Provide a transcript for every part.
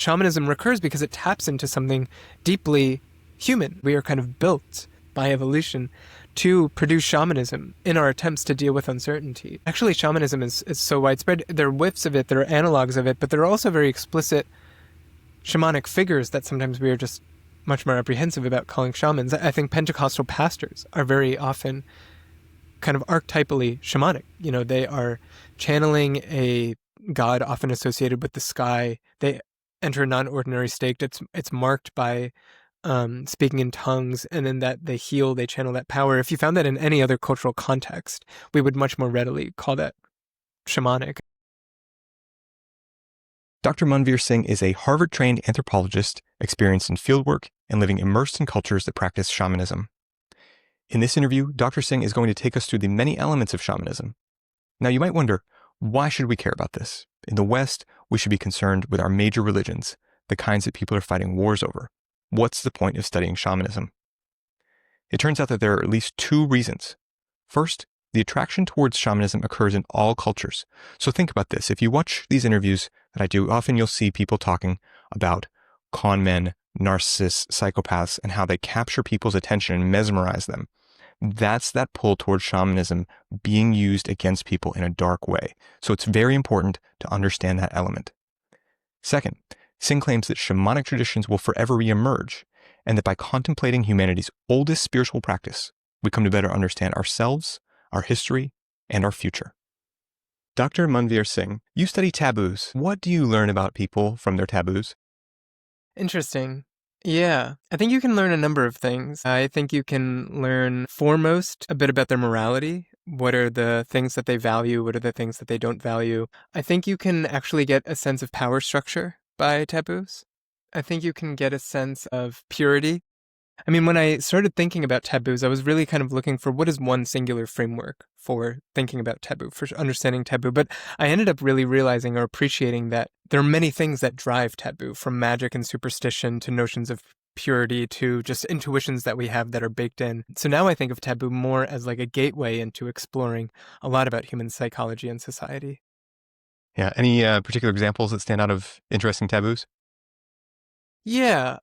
Shamanism recurs because it taps into something deeply human. We are kind of built by evolution to produce shamanism in our attempts to deal with uncertainty. Actually, shamanism is so widespread. There are whiffs of it, there are analogs of it, but there are also very explicit shamanic figures that sometimes we are just much more apprehensive about calling shamans. I think Pentecostal pastors are very often kind of archetypally shamanic. You know, they are channeling a god often associated with the sky. They enter a non-ordinary state. It's marked by speaking in tongues, and then that they heal, they channel that power. If you found that in any other cultural context, we would much more readily call that shamanic. Dr. Manvir Singh is a Harvard-trained anthropologist experienced in fieldwork and living immersed in cultures that practice shamanism. In this interview, Dr. Singh is going to take us through the many elements of shamanism. Now, you might wonder, why should we care about this? In the West, we should be concerned with our major religions, the kinds that people are fighting wars over. What's the point of studying shamanism? It turns out that there are at least two reasons. First, the attraction towards shamanism occurs in all cultures. So think about this. If you watch these interviews that I do, often you'll see people talking about con men, narcissists, psychopaths, and how they capture people's attention and mesmerize them. That's that pull towards shamanism being used against people in a dark way. So it's very important to understand that element. Second, Singh claims that shamanic traditions will forever reemerge, and that by contemplating humanity's oldest spiritual practice, we come to better understand ourselves, our history, and our future. Dr. Manvir Singh, you study taboos. What do you learn about people from their taboos? Interesting. Yeah, I think you can learn a number of things. I think you can learn foremost a bit about their morality. What are the things that they value? What are the things that they don't value? I think you can actually get a sense of power structure by taboos. I think you can get a sense of purity. I mean, when I started thinking about taboos, I was really kind of looking for what is one singular framework for thinking about taboo, for understanding taboo. But I ended up really realizing or appreciating that there are many things that drive taboo, from magic and superstition to notions of purity to just intuitions that we have that are baked in. So now I think of taboo more as like a gateway into exploring a lot about human psychology and society. Yeah, any particular examples that stand out of interesting taboos? Yeah.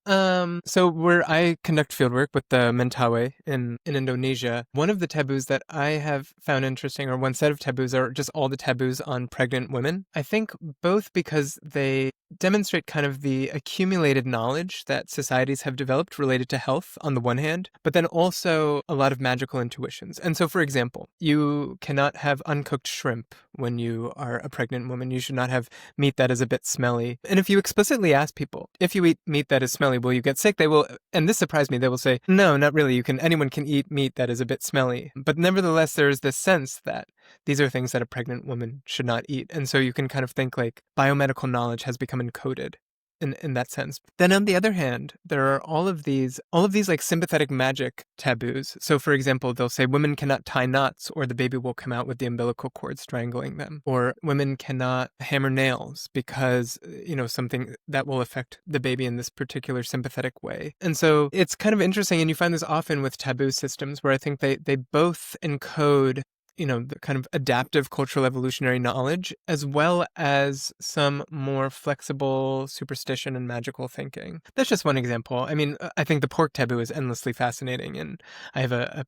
So where I conduct fieldwork with the Mentawai in Indonesia, one of the taboos that I have found interesting, or one set of taboos, are just all the taboos on pregnant women. I think both because they demonstrate kind of the accumulated knowledge that societies have developed related to health on the one hand, but then also a lot of magical intuitions. And so, for example, you cannot have uncooked shrimp when you are a pregnant woman. You should not have meat that is a bit smelly. And if you explicitly ask people, if you eat meat that is smelly, will you get sick? They will, and this surprised me, they will say, no, not really. Anyone can eat meat that is a bit smelly. But nevertheless, there is this sense that these are things that a pregnant woman should not eat. And so you can kind of think like biomedical knowledge has become encoded in that sense. Then on the other hand, there are all of these like sympathetic magic taboos. So for example, they'll say women cannot tie knots or the baby will come out with the umbilical cord strangling them. Or women cannot hammer nails because, something that will affect the baby in this particular sympathetic way. And so it's kind of interesting, and you find this often with taboo systems where I think they both encode the kind of adaptive cultural evolutionary knowledge, as well as some more flexible superstition and magical thinking. That's just one example. I mean, I think the pork taboo is endlessly fascinating, and I have a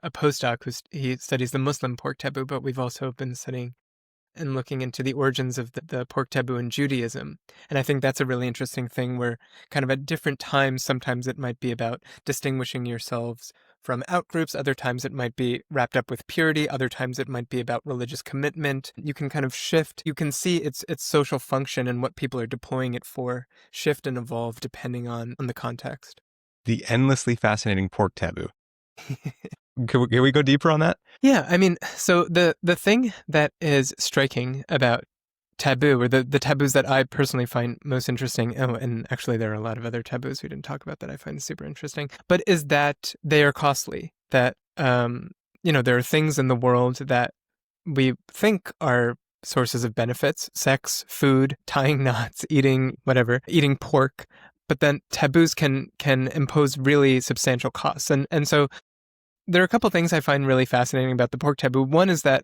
postdoc he studies the Muslim pork taboo, but we've also been studying and looking into the origins of the pork taboo in Judaism. And I think that's a really interesting thing where kind of at different times, sometimes it might be about distinguishing yourselves from outgroups, other times it might be wrapped up with purity, other times it might be about religious commitment. You can kind of shift, you can see its social function and what people are deploying it for shift and evolve depending on the context. The endlessly fascinating pork taboo. Can we go deeper on that? Yeah, I mean, so the thing that is striking about taboo, or the taboos that I personally find most interesting, and actually there are a lot of other taboos we didn't talk about that I find super interesting, but is that they are costly, that, there are things in the world that we think are sources of benefits, sex, food, tying knots, eating pork, but then taboos can impose really substantial costs. And so there are a couple things I find really fascinating about the pork taboo. One is that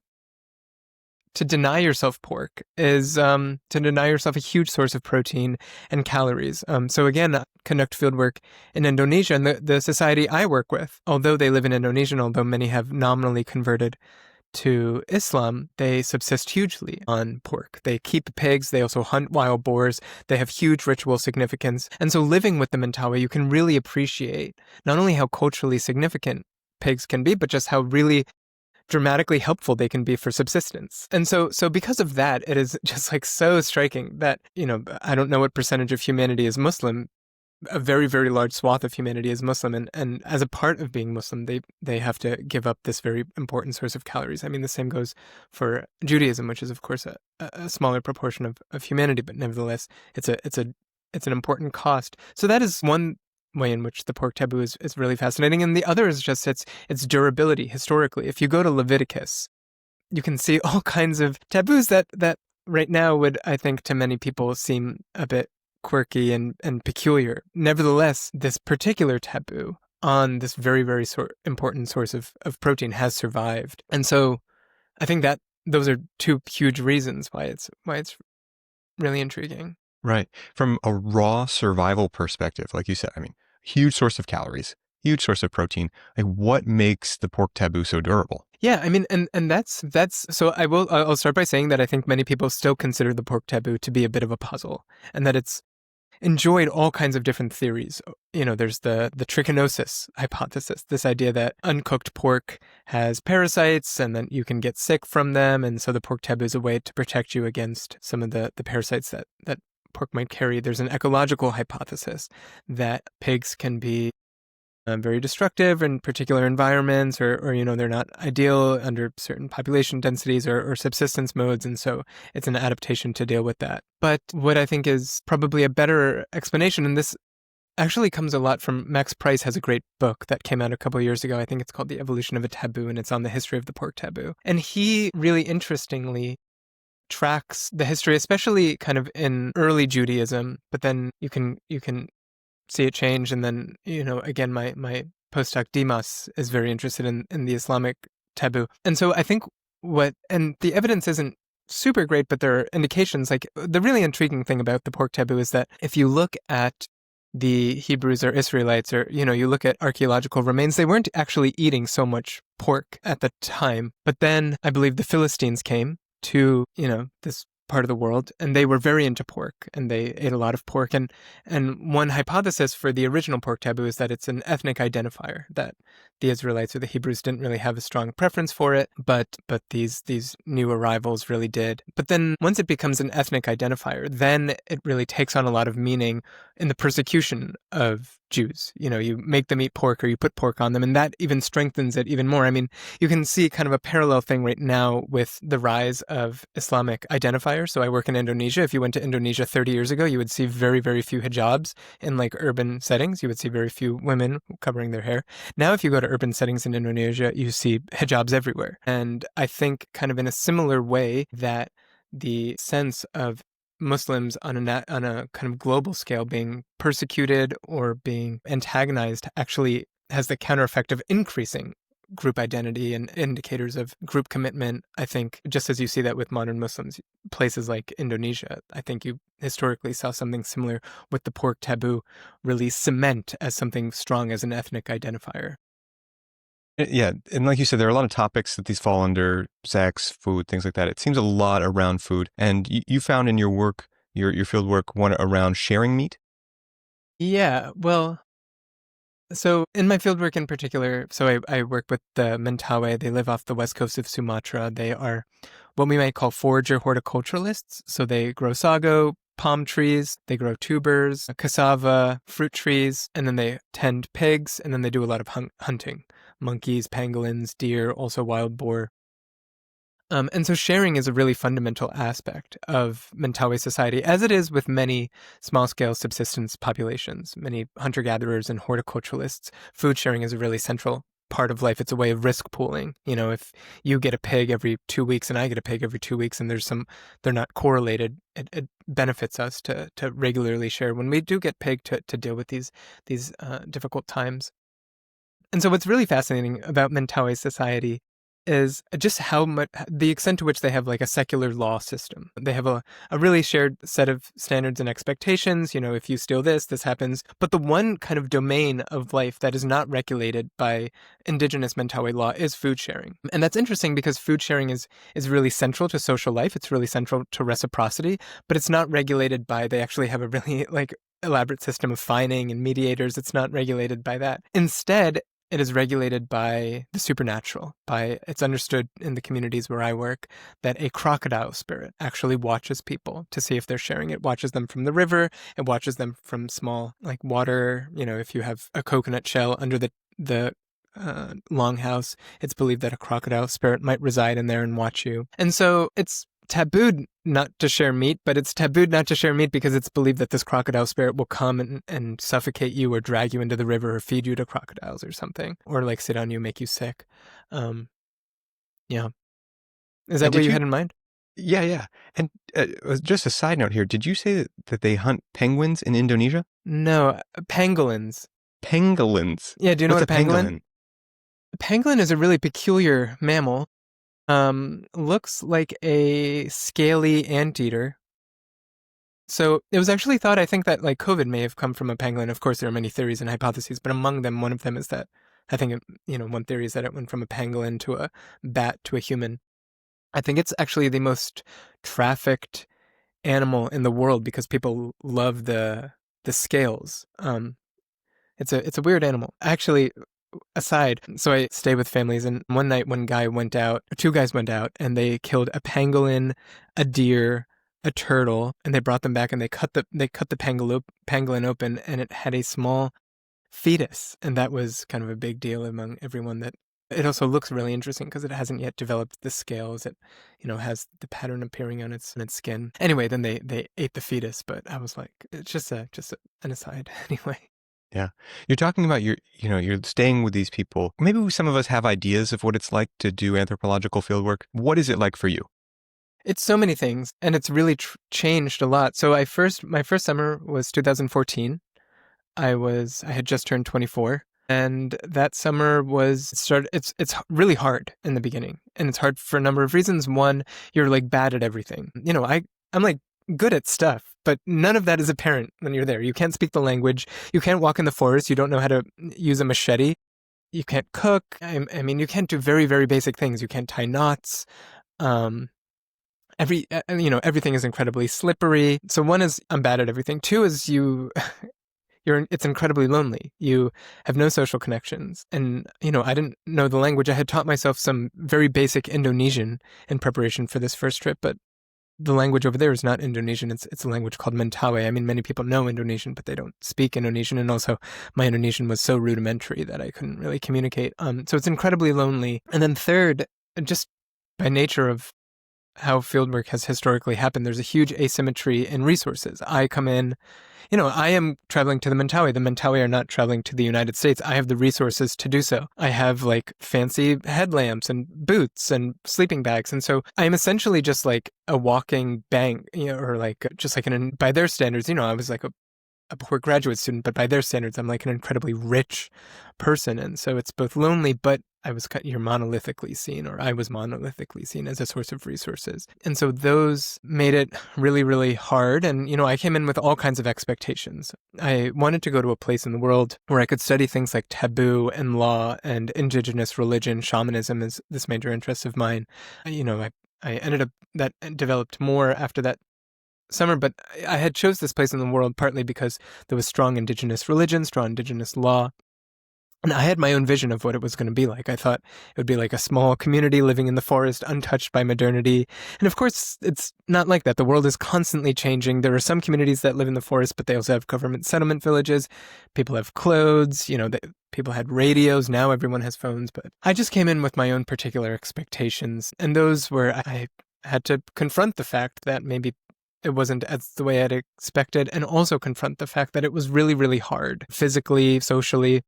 to deny yourself pork is to deny yourself a huge source of protein and calories. So again, conduct fieldwork in Indonesia, and the society I work with, although they live in Indonesia, and although many have nominally converted to Islam, they subsist hugely on pork. They keep pigs, they also hunt wild boars, they have huge ritual significance. And so living with the Mentawai, you can really appreciate not only how culturally significant pigs can be, but just how really dramatically helpful they can be for subsistence. And so because of that, it is just like so striking that, I don't know what percentage of humanity is Muslim. A very, very large swath of humanity is Muslim, and as a part of being Muslim, they have to give up this very important source of calories. I mean, the same goes for Judaism, which is of course a smaller proportion of humanity, but nevertheless, it's an important cost. So that is one way in which the pork taboo is really fascinating, and the other is just its durability historically. If you go to Leviticus, you can see all kinds of taboos that right now would, I think, to many people seem a bit quirky and peculiar. Nevertheless, this particular taboo on this very, very important source of protein has survived. And so I think that those are two huge reasons why it's really intriguing. Right. From a raw survival perspective, like you said, I mean, huge source of calories, huge source of protein. Like, what makes the pork taboo so durable? Yeah, I mean, and that's so I'll start by saying that I think many people still consider the pork taboo to be a bit of a puzzle, and that it's enjoyed all kinds of different theories. There's the trichinosis hypothesis, this idea that uncooked pork has parasites and then you can get sick from them. And so the pork taboo is a way to protect you against some of the parasites that pork might carry. There's an ecological hypothesis that pigs can be very destructive in particular environments, or they're not ideal under certain population densities or subsistence modes, and so it's an adaptation to deal with that. But what I think is probably a better explanation, and this actually comes a lot from Max Price has a great book that came out a couple of years ago. I think it's called The Evolution of a Taboo, and it's on the history of the pork taboo. And he really interestingly tracks the history, especially kind of in early Judaism, but then you can see it change. And then, again, my postdoc Dimas is very interested in the Islamic taboo. And so I think and the evidence isn't super great, but there are indications. Like, the really intriguing thing about the pork taboo is that if you look at the Hebrews or Israelites, or, you look at archaeological remains, they weren't actually eating so much pork at the time. But then I believe the Philistines came to, this part of the world, and they were very into pork, and they ate a lot of pork. And one hypothesis for the original pork taboo is that it's an ethnic identifier, that the Israelites or the Hebrews didn't really have a strong preference for it, but these new arrivals really did. But then once it becomes an ethnic identifier, then it really takes on a lot of meaning in the persecution of Jews. You make them eat pork, or you put pork on them, and that even strengthens it even more. I mean, you can see kind of a parallel thing right now with the rise of Islamic identifiers. So I work in Indonesia. If you went to Indonesia 30 years ago, you would see very, very few hijabs in like urban settings. You would see very few women covering their hair. Now, if you go to urban settings in Indonesia, you see hijabs everywhere. And I think kind of in a similar way that the sense of Muslims on a kind of global scale being persecuted or being antagonized actually has the counter effect of increasing group identity and indicators of group commitment. I think just as you see that with modern Muslims, places like Indonesia, I think you historically saw something similar with the pork taboo really cement as something strong as an ethnic identifier. Yeah, and like you said, there are a lot of topics that these fall under: sex, food, things like that. It seems a lot around food. And you found in your work, your field work, one around sharing meat? Yeah, well, so in my fieldwork in particular, so I work with the Mentawai. They live off the west coast of Sumatra. They are what we might call forager horticulturalists. So they grow sago, palm trees, they grow tubers, cassava, fruit trees, and then they tend pigs, and then they do a lot of hunting. Monkeys, pangolins, deer, also wild boar. And so sharing is a really fundamental aspect of Mentawai society, as it is with many small-scale subsistence populations, many hunter-gatherers and horticulturalists. Food sharing is a really central part of life. It's a way of risk pooling. If you get a pig every 2 weeks and I get a pig every 2 weeks, and they're not correlated, it benefits us to regularly share when we do get pig to deal with these difficult times. And so what's really fascinating about Mentawai society is just how much, the extent to which they have like a secular law system. They have a really shared set of standards and expectations. You know, if you steal this, this happens. But the one kind of domain of life that is not regulated by indigenous Mentawai law is food sharing. And that's interesting because food sharing is really central to social life. It's really central to reciprocity, but it's not regulated by, they actually have a really like elaborate system of fining and mediators. It's not regulated by that. Instead, it is regulated by the supernatural. It's understood in the communities where I work that a crocodile spirit actually watches people to see if they're sharing. It watches them from the river. It watches them from small, like water. You know, if you have a coconut shell under the longhouse, it's believed that a crocodile spirit might reside in there and watch you. And so it's tabooed not to share meat, but it's tabooed not to share meat because it's believed that this crocodile spirit will come and suffocate you or drag you into the river or feed you to crocodiles or something, or like sit on you, make you sick. Yeah. Is that what you had in mind? Yeah, yeah. And just a side note here, did you say that they hunt penguins in Indonesia? No, pangolins. Pangolins? Yeah, do you know What's what a pangolin? A pangolin is a really peculiar mammal. Looks like a scaly anteater. So it was actually thought, I think, that like COVID may have come from a pangolin. Of course, there are many theories and hypotheses, but among them, one of them is that, I think, one theory is that it went from a pangolin to a bat to a human. I think it's actually the most trafficked animal in the world because people love the scales. It's a weird animal. Actually, aside, so I stay with families, and one night two guys went out, and they killed a pangolin, a deer, a turtle, and they brought them back, and they cut the pangolin open, and it had a small fetus, and that was kind of a big deal among everyone. That it also looks really interesting because it hasn't yet developed the scales. It, has the pattern appearing on its skin. Anyway, then they ate the fetus, but I was like, it's just an aside. Anyway. Yeah. You're talking about you're staying with these people. Maybe some of us have ideas of what it's like to do anthropological fieldwork. What is it like for you? It's so many things, and it's really changed a lot. So my first summer was 2014. I had just turned 24, and that summer it's really hard in the beginning, and it's hard for a number of reasons. One, you're like bad at everything. I'm like good at stuff, but none of that is apparent when you're there. You can't speak the language. You can't walk in the forest. You don't know how to use a machete. You can't cook. I mean, you can't do very, very basic things. You can't tie knots. Everything is incredibly slippery. So one is I'm bad at everything. Two is it's incredibly lonely. You have no social connections. And, I didn't know the language. I had taught myself some very basic Indonesian in preparation for this first trip, but the language over there is not Indonesian. It's a language called Mentawai. I mean, many people know Indonesian, but they don't speak Indonesian. And also, my Indonesian was so rudimentary that I couldn't really communicate. So it's incredibly lonely. And then third, just by nature of how fieldwork has historically happened, there's a huge asymmetry in resources. I come in, I am traveling to the Mentawai. The Mentawai are not traveling to the United States. I have the resources to do so. I have like fancy headlamps and boots and sleeping bags. And so I'm essentially just like a walking bank, or like just like by their standards, I was like a poor graduate student, but by their standards, I'm like an incredibly rich person. And so it's both lonely, but you're monolithically seen, or I was monolithically seen as a source of resources. And so those made it really, really hard. And, I came in with all kinds of expectations. I wanted to go to a place in the world where I could study things like taboo and law and indigenous religion. Shamanism is this major interest of mine. I ended up, that developed more after that summer, but I had chose this place in the world partly because there was strong indigenous religion, strong indigenous law. And I had my own vision of what it was going to be like. I thought it would be like a small community living in the forest, untouched by modernity. And of course, it's not like that. The world is constantly changing. There are some communities that live in the forest, but they also have government settlement villages. People have clothes, people had radios. Now everyone has phones. But I just came in with my own particular expectations. And those were, I had to confront the fact that maybe it wasn't as the way I'd expected, and also confront the fact that it was really, really hard, physically, socially.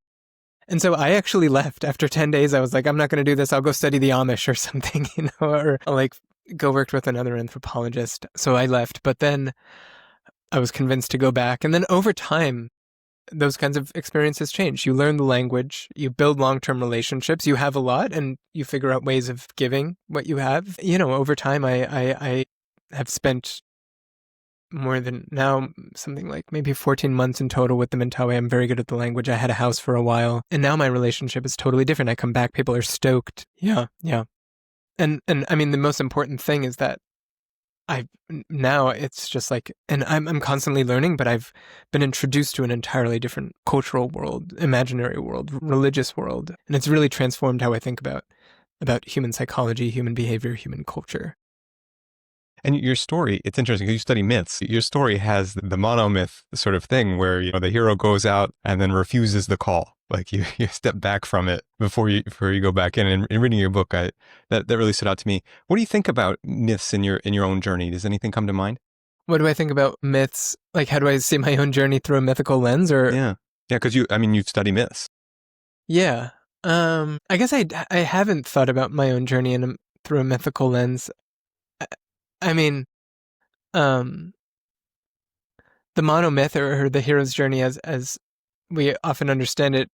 And so I actually left after 10 days. I was like, I'm not going to do this. I'll go study the Amish or something, or I'll like go work with another anthropologist. So I left, but then I was convinced to go back. And then over time, those kinds of experiences change. You learn the language, you build long-term relationships, you have a lot, and you figure out ways of giving what you have. Over time, I have spent more than now something like maybe 14 months in total with the Mentawai. I'm very good at the language. I had a house for a while, and now my relationship is totally different. I come back, people are stoked. Yeah, yeah. And I mean, the most important thing is that I now it's just like, and I'm constantly learning, but I've been introduced to an entirely different cultural world, imaginary world, religious world, and it's really transformed how I think about human psychology, human behavior, human culture. And your story, it's interesting because you study myths. Your story has the monomyth sort of thing where, the hero goes out and then refuses the call. Like you step back from it before you go back in. And in reading your book, that really stood out to me. What do you think about myths in your own journey? Does anything come to mind? What do I think about myths? Like, how do I see my own journey through a mythical lens? Or yeah, because you study myths. Yeah, I guess I haven't thought about my own journey through a mythical lens. I, I mean, um, the monomyth or the hero's journey, as we often understand it,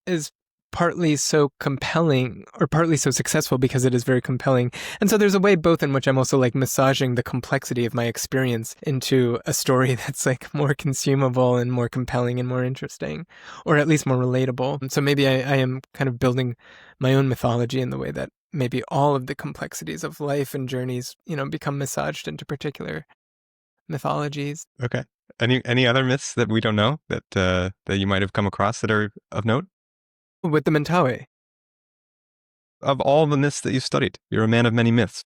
is partly so compelling or partly so successful because it is very compelling. And so there's a way both in which I'm also like massaging the complexity of my experience into a story that's like more consumable and more compelling and more interesting, or at least more relatable. And so maybe I am kind of building my own mythology in the way that maybe all of the complexities of life and journeys, become massaged into particular mythologies. Okay. Any other myths that we don't know that you might have come across that are of note? With the Mentawai. Of all the myths that you've studied, you're a man of many myths.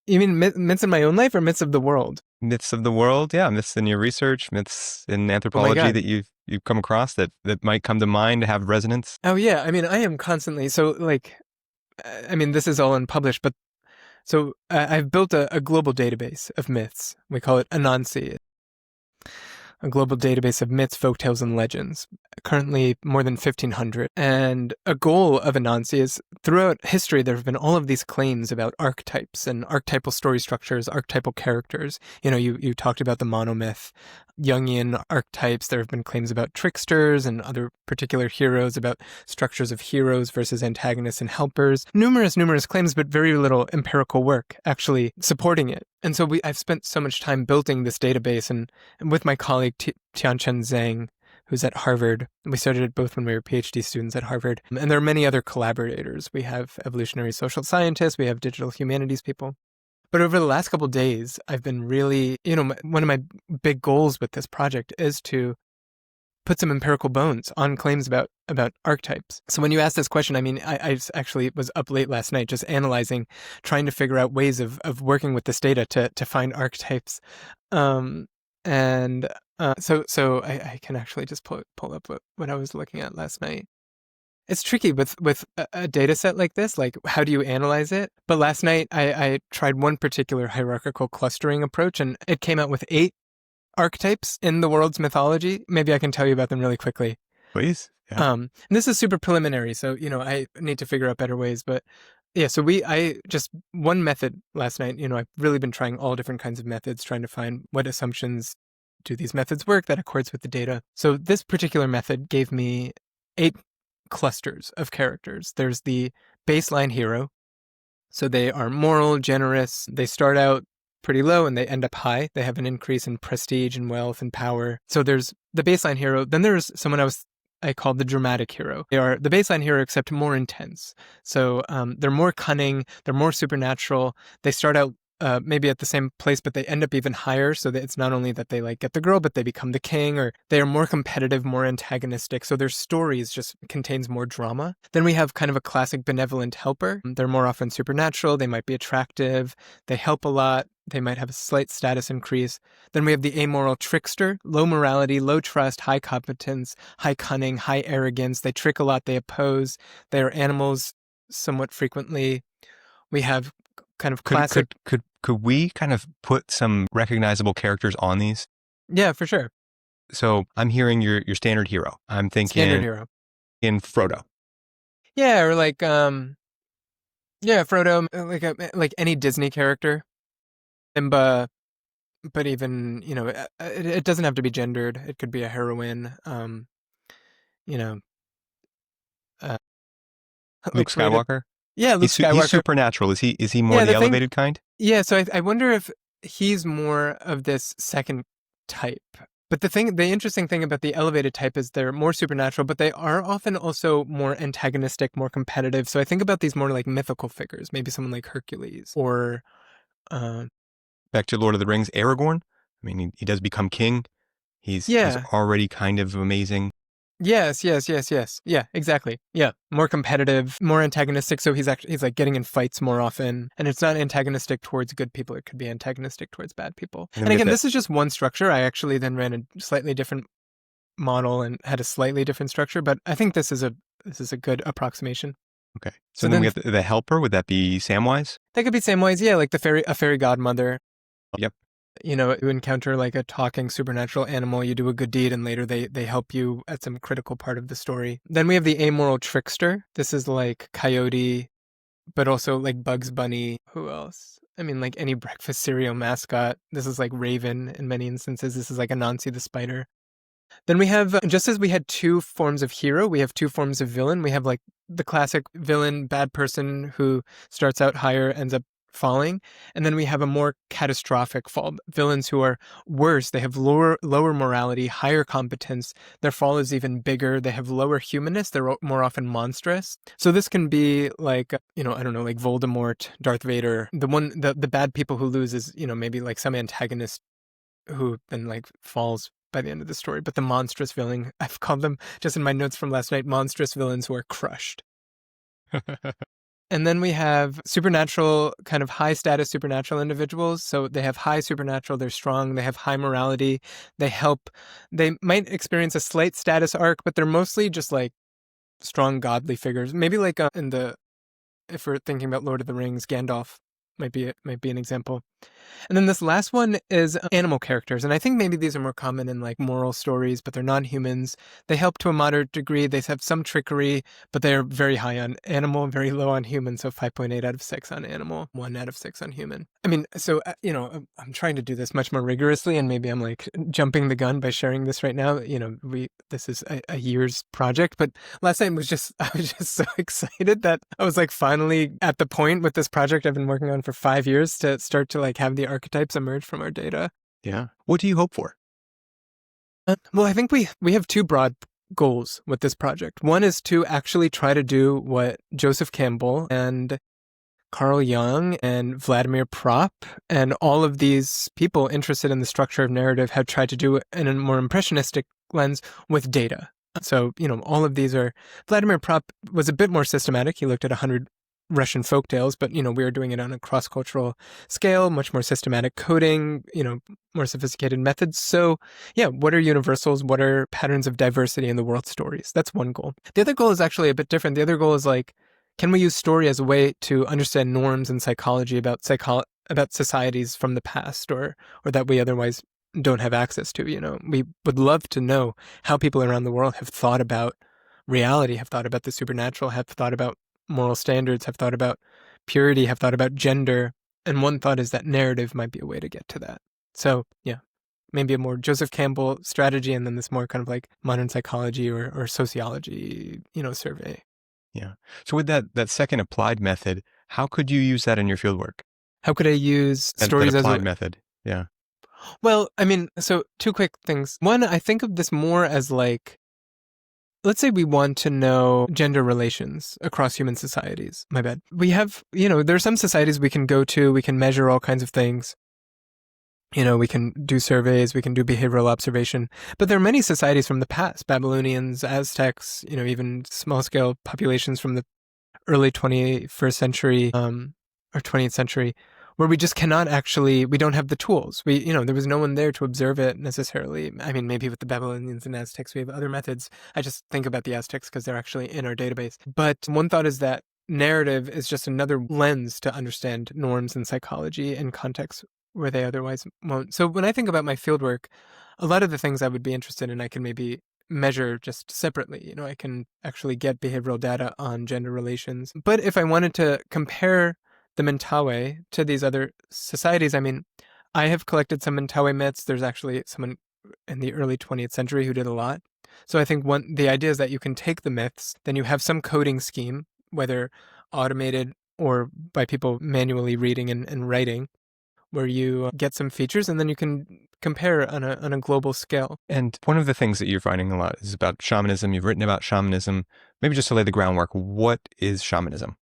You mean myths in my own life or myths of the world? Myths of the world, yeah. Myths in your research, myths in anthropology that you've come across that might come to mind, have resonance. Oh yeah, I mean, I am constantly this is all unpublished, but so I've built a global database of myths. We call it Anansi, a global database of myths, folktales, and legends. Currently more than 1,500. And a goal of Anansi is throughout history, there have been all of these claims about archetypes and archetypal story structures, archetypal characters. You talked about the monomyth, Jungian archetypes. There have been claims about tricksters and other particular heroes, about structures of heroes versus antagonists and helpers. Numerous claims, but very little empirical work actually supporting it. And so I've spent so much time building this database, and with my colleague Tianchen Zhang, who's at Harvard. We started it both when we were PhD students at Harvard. And there are many other collaborators. We have evolutionary social scientists, we have digital humanities people. But over the last couple of days, I've been really, one of my big goals with this project is to put some empirical bones on claims about archetypes. So when you ask this question, I mean, I actually was up late last night just analyzing, trying to figure out ways of working with this data to find archetypes. So I can actually just pull up what I was looking at last night. It's tricky with a data set like this, like how do you analyze it? But last night I tried one particular hierarchical clustering approach, and it came out with 8 archetypes in the world's mythology. Maybe I can tell you about them really quickly. Please. Yeah. And this is super preliminary, so I need to figure out better ways. But yeah, so I just one method last night. I've really been trying all different kinds of methods, trying to find what assumptions do these methods work that accords with the data. So this particular method gave me 8 clusters of characters. There's the baseline hero. So they are moral, generous. They start out pretty low and they end up high. They have an increase in prestige and wealth and power. So there's the baseline hero. Then there's someone I called the dramatic hero. They are the baseline hero, except more intense. So they're more cunning. They're more supernatural. They start out maybe at the same place, but they end up even higher. So that it's not only that they get the girl, but they become the king, or they are more competitive, more antagonistic. So their stories just contains more drama. Then we have kind of a classic benevolent helper. They're more often supernatural. They might be attractive. They help a lot. They might have a slight status increase. Then we have the amoral trickster, low morality, low trust, high competence, high cunning, high arrogance. They trick a lot. They oppose. They are animals somewhat frequently. We have kind of classic. Could we kind of put some recognizable characters on these? Yeah, for sure. So I'm hearing your standard hero. I'm thinking standard hero in Frodo. Yeah, or Frodo, like any Disney character. Simba, but even it doesn't have to be gendered. It could be a heroine. you know, uh, Luke like created. Skywalker. Yeah, Luke He's Skywalker. supernatural. Is he more Yeah, the the thing. elevated kind? Yeah, so I wonder if he's more of this second type. But the interesting thing about the elevated type is they're more supernatural, but they are often also more antagonistic, more competitive. So I think about these more like mythical figures, maybe someone like Hercules or, uh, Back to Lord of the Rings, Aragorn. I mean, he does become king. He's yeah. already kind of amazing. Yes, yes, yes, yes. Yeah, exactly. Yeah, more competitive, more antagonistic. So he's like getting in fights more often, and it's not antagonistic towards good people. It could be antagonistic towards bad people. And then And we have again, that. this is just one structure. I actually then ran a slightly different model and had a slightly different structure, but I think this is a good approximation. Okay. So So then we then have the helper. Would that be Samwise? that could be same ways, yeah, like a fairy godmother. Yep. You know, you encounter like a talking supernatural animal, you do a good deed, and later they help you at some critical part of the story. Then we have the amoral trickster. This is like Coyote, but also like Bugs Bunny. Who else? I mean, like any breakfast cereal mascot. This is like Raven in many instances. This is like Anansi the spider. Then we have, just as we had two forms of hero, we have two forms of villain. We have like the classic villain, bad person who starts out higher, ends up falling. And then we have a more catastrophic fall. Villains who are worse. They have lower morality, higher competence. Their fall is even bigger. They have lower humanness. They're more often monstrous. So this can be like, I don't know, like Voldemort, Darth Vader. The bad people who lose is, maybe like some antagonist who then like falls by the end of the story. But the monstrous villain, I've called them just in my notes from last night, monstrous villains who are crushed. And then we have supernatural, kind of high status supernatural individuals. So they have high supernatural, they're strong, they have high morality, they might experience a slight status arc, but they're mostly just like strong godly figures. Maybe like if we're thinking about Lord of the Rings, Gandalf might be an example. And then this last one is animal characters. And I think maybe these are more common in like moral stories, but they're non humans. They help to a moderate degree. They have some trickery, but they're very high on animal, very low on human. So 5.8 out of 6 on animal, 1 out of 6 on human. I mean, so, I'm trying to do this much more rigorously, and maybe I'm like jumping the gun by sharing this right now. This is a year's project, but last night I was just so excited that I was like finally at the point with this project I've been working on for 5 years to start to like have the archetypes emerge from our data. Yeah. What do you hope for? Well, I think we have two broad goals with this project. One is to actually try to do what Joseph Campbell and Carl Jung and Vladimir Propp and all of these people interested in the structure of narrative have tried to do in a more impressionistic lens with data. So, all of these are, Vladimir Propp was a bit more systematic. He looked at 100 Russian folk tales, but, we were doing it on a cross-cultural scale, much more systematic coding, more sophisticated methods. So, yeah, what are universals? What are patterns of diversity in the world stories? That's one goal. The other goal is actually a bit different. The other goal is like, can we use story as a way to understand norms and psychology about societies from the past or that we otherwise don't have access to? We would love to know how people around the world have thought about reality, have thought about the supernatural, have thought about moral standards, have thought about purity, have thought about gender. And one thought is that narrative might be a way to get to that. So, yeah, maybe a more Joseph Campbell strategy, and then this more kind of like modern psychology or sociology, survey. Yeah. So with that second applied method, how could you use that in your fieldwork? How could I use That stories as applied a... method. Yeah. Well, I mean, so two quick things. One, I think of this more as like, let's say we want to know gender relations across human societies. My bad. We have, there are some societies we can go to, we can measure all kinds of things. We can do surveys, we can do behavioral observation, but there are many societies from the past, Babylonians, Aztecs, even small scale populations from the early 21st century, or 20th century, where we just cannot actually, we don't have the tools. There was no one there to observe it necessarily. I mean, maybe with the Babylonians and Aztecs, we have other methods. I just think about the Aztecs because they're actually in our database. But one thought is that narrative is just another lens to understand norms and psychology and context where they otherwise won't. So when I think about my fieldwork, a lot of the things I would be interested in, I can maybe measure just separately. I can actually get behavioral data on gender relations. But if I wanted to compare the Mentawe to these other societies, I mean, I have collected some Mentawe myths. There's actually someone in the early 20th century who did a lot. So I think the idea is that you can take the myths, then you have some coding scheme, whether automated or by people manually reading and writing, where you get some features and then you can compare on a global scale. And one of the things that you're finding a lot is about shamanism. You've written about shamanism. Maybe just to lay the groundwork, what is shamanism?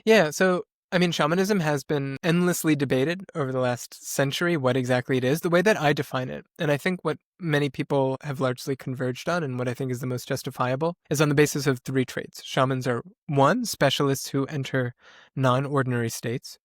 Yeah, so I mean, shamanism has been endlessly debated over the last century, what exactly it is, the way that I define it. And I think what many people have largely converged on, and what I think is the most justifiable, is on the basis of three traits. Shamans are, one, specialists who enter non-ordinary states.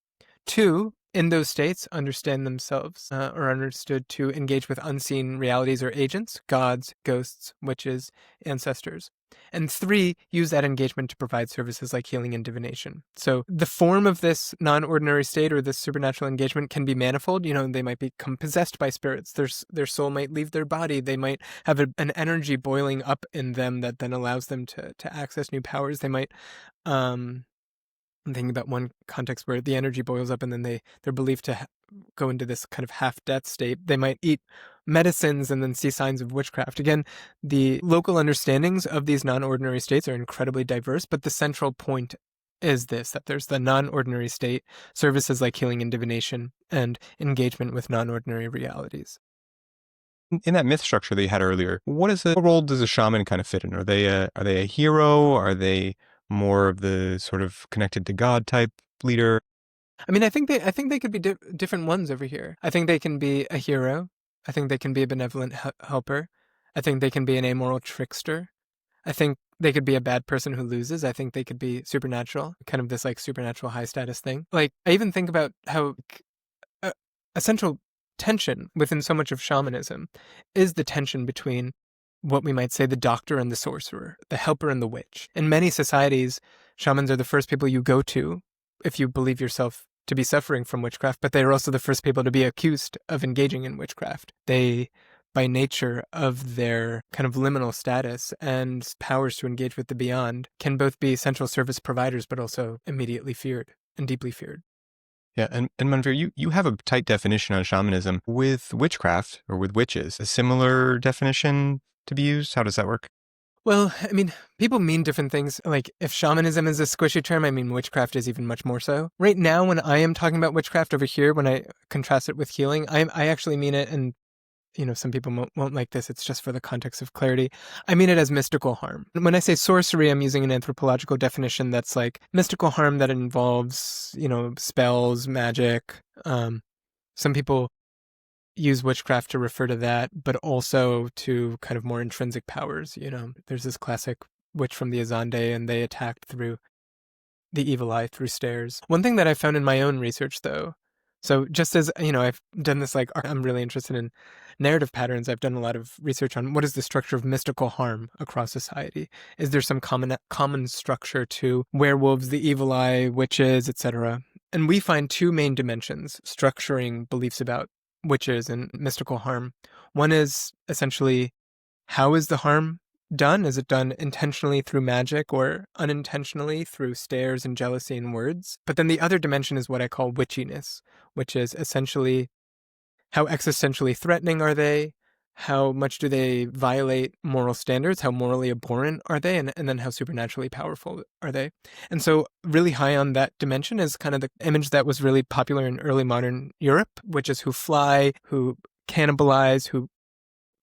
Two, in those states, understand themselves or understood to engage with unseen realities or agents, gods, ghosts, witches, ancestors. And three, use that engagement to provide services like healing and divination. So the form of this non-ordinary state or this supernatural engagement can be manifold. You know, they might become possessed by spirits. Their soul might leave their body. They might have an energy boiling up in them that then allows them to access new powers. They might I'm thinking about one context where the energy boils up and then they're believed to go into this kind of half-death state. They might eat medicines and then see signs of witchcraft. Again, the local understandings of these non-ordinary states are incredibly diverse, but the central point is this, that there's the non-ordinary state, services like healing and divination, and engagement with non-ordinary realities. In that myth structure that you had earlier, what role does a shaman kind of fit in? Are they a hero? Are they more of the sort of connected to God type leader? I mean, I think they could be different ones over here. I think they can be a hero. I think they can be a benevolent helper. I think they can be an amoral trickster. I think they could be a bad person who loses. I think they could be supernatural, kind of this like supernatural high status thing. Like I even think about how a central tension within so much of shamanism is the tension between what we might say the doctor and the sorcerer, the helper and the witch. In many societies, shamans are the first people you go to if you believe yourself to be suffering from witchcraft, but they are also the first people to be accused of engaging in witchcraft. They, by nature of their kind of liminal status and powers to engage with the beyond, can both be central service providers, but also immediately feared and deeply feared. Yeah, and Manvir, you have a tight definition on shamanism. With witchcraft, or with witches, a similar definition to be used? How does that work? Well, I mean, people mean different things. Like, if shamanism is a squishy term, I mean, witchcraft is even much more so. Right now, when I am talking about witchcraft over here, when I contrast it with healing, I actually mean it, and, you know, some people won't like this, it's just for the context of clarity. I mean it as mystical harm. When I say sorcery, I'm using an anthropological definition that's like mystical harm that involves, you know, spells, magic. Some people use witchcraft to refer to that, but also to kind of more intrinsic powers. You know, there's this classic witch from the Azande, and they attacked through the evil eye through stairs. One thing that I found in my own research, though, so just as, you know, I've done this, like, I'm really interested in narrative patterns. I've done a lot of research on what is the structure of mystical harm across society. Is there some common structure to werewolves, the evil eye, witches, etc.? And we find two main dimensions structuring beliefs about witches and mystical harm. One is essentially, how is the harm done? Is it done intentionally through magic or unintentionally through stares and jealousy and words? But then the other dimension is what I call witchiness, which is essentially how existentially threatening are they? How much do they violate moral standards? How morally abhorrent are they? And then how supernaturally powerful are they? And so really high on that dimension is kind of the image that was really popular in early modern Europe, witches who fly, who cannibalize, who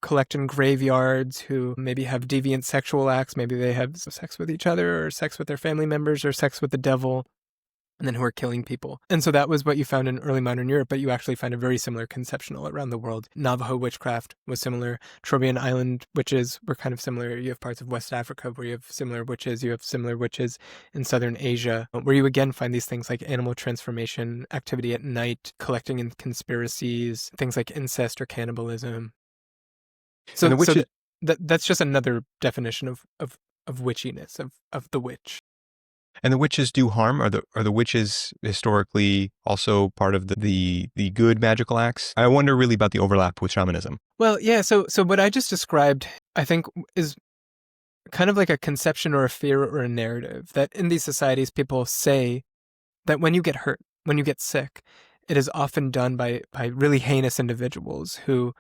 collect in graveyards, who maybe have deviant sexual acts. Maybe they have sex with each other or sex with their family members or sex with the devil, and then who are killing people. And so that was what you found in early modern Europe, but you actually find a very similar conception all around the world. Navajo witchcraft was similar. Trobriand Island witches were kind of similar. You have parts of West Africa where you have similar witches. You have similar witches in Southern Asia, where you again find these things like animal transformation, activity at night, collecting in conspiracies, things like incest or cannibalism. So, And the witches, that's just another definition of witchiness, of the witch. and the witches do harm. Are the witches historically also part of the good magical acts? I wonder really about the overlap with shamanism. Well, yeah. So what I just described, I think, is kind of like a conception or a fear or a narrative that in these societies people say that when you get hurt, when you get sick, it is often done by really heinous individuals who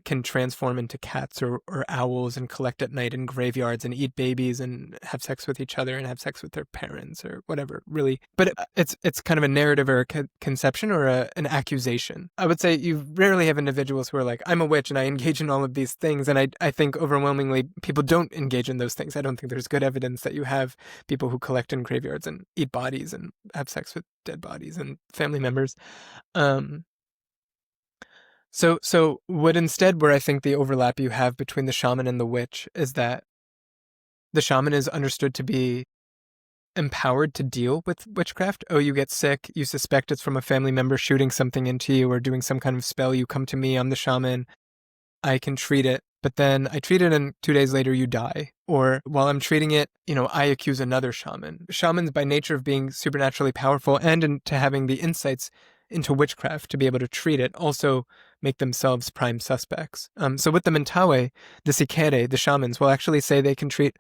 can transform into cats or owls and collect at night in graveyards and eat babies and have sex with each other and have sex with their parents or whatever, really. But it's kind of a narrative or a conception or an accusation. I would say you rarely have individuals who are like, I'm a witch and I engage in all of these things. And I think overwhelmingly people don't engage in those things. I don't think there's good evidence that you have people who collect in graveyards and eat bodies and have sex with dead bodies and family members. So what instead, where I think the overlap you have between the shaman and the witch is that the shaman is understood to be empowered to deal with witchcraft. Oh, you get sick, you suspect it's from a family member shooting something into you or doing some kind of spell, you come to me, I'm the shaman, I can treat it, but then I treat it and 2 days later you die. Or while I'm treating it, I accuse another shaman. Shamans, by nature of being supernaturally powerful and into having the insights into witchcraft to be able to treat it, also make themselves prime suspects. So with the Mentawe, the Sikere, the shamans, will actually say they can treat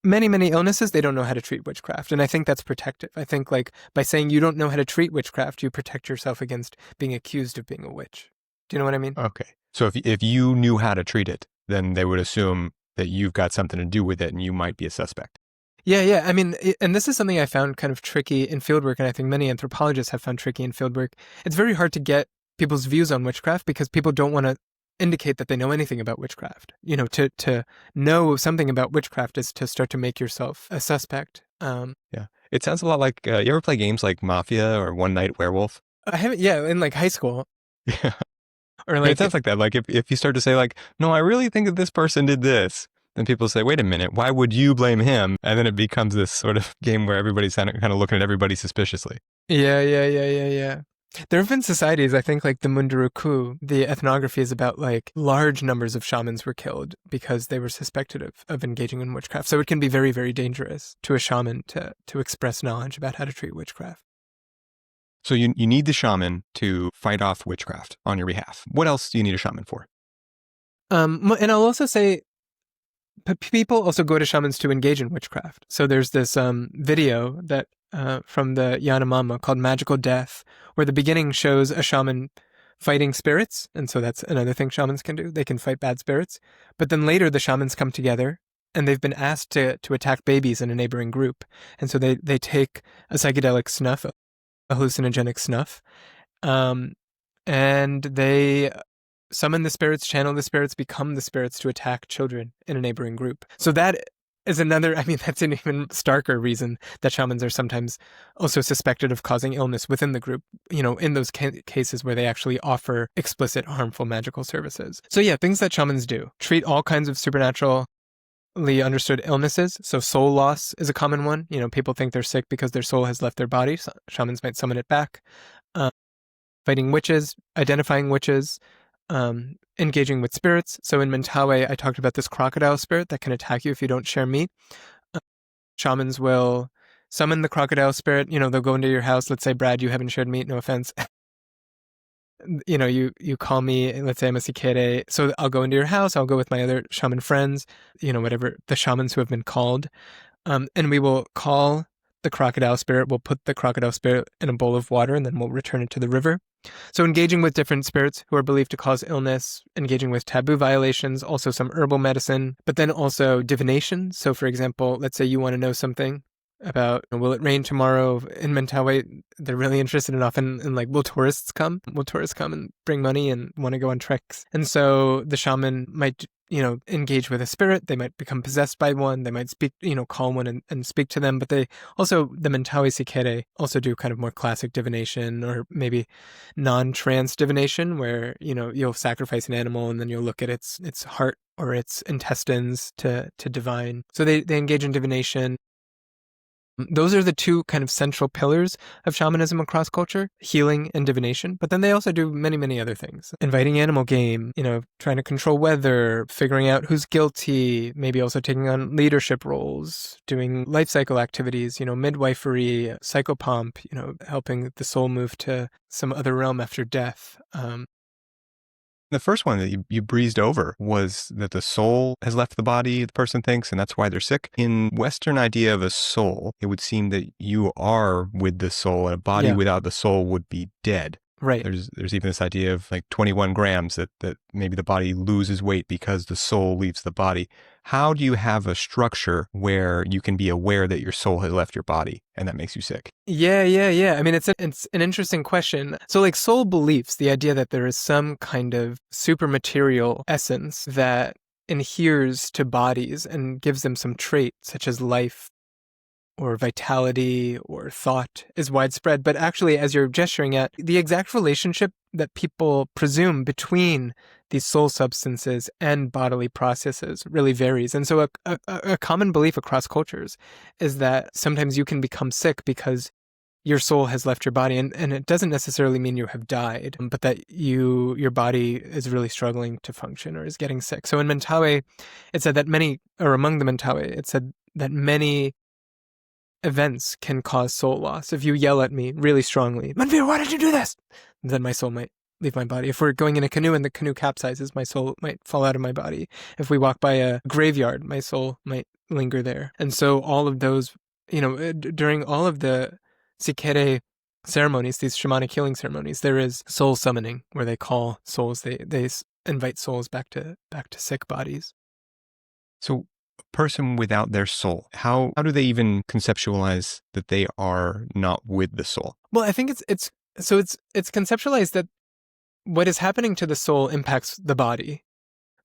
many, many illnesses. They don't know how to treat witchcraft. And I think that's protective. I think by saying you don't know how to treat witchcraft, you protect yourself against being accused of being a witch. Do you know what I mean? Okay. So if you knew how to treat it, then they would assume that you've got something to do with it and you might be a suspect. Yeah. I mean, and this is something I found kind of tricky in fieldwork, and I think many anthropologists have found tricky in fieldwork. It's very hard to get people's views on witchcraft because people don't want to indicate that they know anything about witchcraft. To know something about witchcraft is to start to make yourself a suspect. Yeah. It sounds a lot like, you ever play games like Mafia or One Night Werewolf? I haven't, in high school. Yeah. Or it sounds like that. Like if you start to say no, I really think that this person did this, then people say, wait a minute, why would you blame him? And then it becomes this sort of game where everybody's kind of looking at everybody suspiciously. Yeah. There have been societies, I think, like the Munduruku, the ethnography is about large numbers of shamans were killed because they were suspected of engaging in witchcraft. So it can be very, very dangerous to a shaman to express knowledge about how to treat witchcraft. So you need the shaman to fight off witchcraft on your behalf. What else do you need a shaman for? And I'll also say people also go to shamans to engage in witchcraft. So there's this video that from the Yanomama called Magical Death, where the beginning shows a shaman fighting spirits. And so that's another thing shamans can do. They can fight bad spirits. But then later the shamans come together and they've been asked to attack babies in a neighboring group. And so they take a psychedelic snuff, a hallucinogenic snuff, and they summon the spirits, channel the spirits, become the spirits to attack children in a neighboring group. So that is another, that's an even starker reason that shamans are sometimes also suspected of causing illness within the group, in those cases where they actually offer explicit harmful magical services. So yeah, things that shamans do. Treat all kinds of supernaturally understood illnesses. So soul loss is a common one. People think they're sick because their soul has left their body. So shamans might summon it back. Fighting witches, identifying witches, engaging with spirits. So in Mentawe, I talked about this crocodile spirit that can attack you if you don't share meat. Shamans will summon the crocodile spirit. They'll go into your house. Let's say, Brad, you haven't shared meat. No offense. You call me, let's say I'm a Sikere. So I'll go into your house. I'll go with my other shaman friends, whatever the shamans who have been called. And we will call the crocodile spirit. We'll put the crocodile spirit in a bowl of water and then we'll return it to the river. So engaging with different spirits who are believed to cause illness, engaging with taboo violations, also some herbal medicine, but then also divination. So for example, let's say you want to know something about, will it rain tomorrow in Mentawe? They're really interested in often in will tourists come? Will tourists come and bring money and want to go on treks? And so the shaman might engage with a spirit. They might become possessed by one. They might speak, call one and speak to them. But they also, the Mentawe Sikere also do kind of more classic divination or maybe non-trance divination where, you'll sacrifice an animal and then you'll look at its heart or its intestines to divine. So they engage in divination. Those are the two kind of central pillars of shamanism across culture, healing and divination. But then they also do many, many other things. Inviting animal game, trying to control weather, figuring out who's guilty, maybe also taking on leadership roles, doing life cycle activities, midwifery, psychopomp, helping the soul move to some other realm after death. The first one that you breezed over was that the soul has left the body, the person thinks, and that's why they're sick. In Western idea of a soul, it would seem that you are with the soul, and a body without the soul would be dead. Right. There's even this idea of like 21 grams that maybe the body loses weight because the soul leaves the body. How do you have a structure where you can be aware that your soul has left your body and that makes you sick? Yeah. I mean, it's an interesting question. So like soul beliefs, the idea that there is some kind of supermaterial essence that adheres to bodies and gives them some trait such as life or vitality or thought is widespread. But actually, as you're gesturing at, the exact relationship that people presume between these soul substances and bodily processes really varies. And so a common belief across cultures is that sometimes you can become sick because your soul has left your body, and it doesn't necessarily mean you have died, but that your body is really struggling to function or is getting sick. So in Mentawe, it said that among the Mentawe, it said that many events can cause soul loss. If you yell at me really strongly, Manvir, why did you do this? Then my soul might leave my body. If we're going in a canoe and the canoe capsizes, my soul might fall out of my body. If we walk by a graveyard, my soul might linger there. And so all of those, during all of the Sikere ceremonies, these shamanic healing ceremonies, there is soul summoning where they call souls, they invite souls back to sick bodies. So a person without their soul, how do they even conceptualize that they are not with the soul? Well, I think it's conceptualized that what is happening to the soul impacts the body.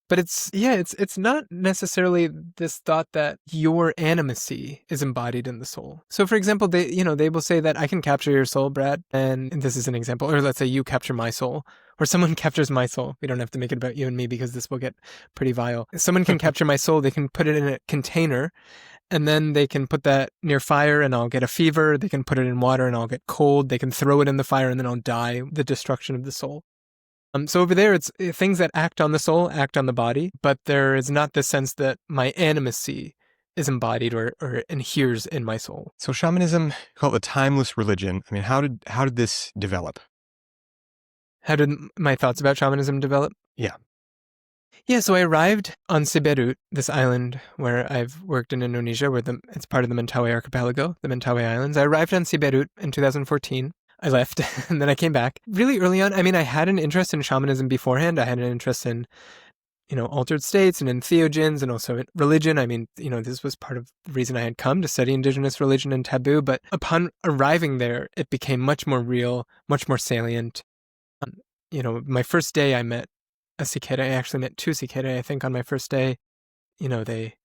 But it's not necessarily this thought that your animacy is embodied in the soul. So for example, they will say that I can capture your soul, Brad, and this is an example. Or let's say you capture my soul, or someone captures my soul. We don't have to make it about you and me because this will get pretty vile. Someone can capture my soul, they can put it in a container, and then they can put that near fire and I'll get a fever. They can put it in water and I'll get cold. They can throw it in the fire and then I'll die, the destruction of the soul. So over there, it's things that act on the soul, act on the body, but there is not this sense that my animacy is embodied or adheres in my soul. So shamanism, called a timeless religion. I mean, how did this develop? How did my thoughts about shamanism develop? Yeah. Yeah, so I arrived on Siberut, this island where I've worked in Indonesia, where it's part of the Mentawai archipelago, the Mentawai Islands. I arrived on Siberut in 2014. I left and then I came back really early on. I mean, I had an interest in shamanism beforehand. I had an interest in, altered states and in theogens and also in religion. I mean, this was part of the reason I had come to study indigenous religion and taboo. But upon arriving there, it became much more real, much more salient. My first day I met a cicada. I actually met two cicada, I think, on my first day. They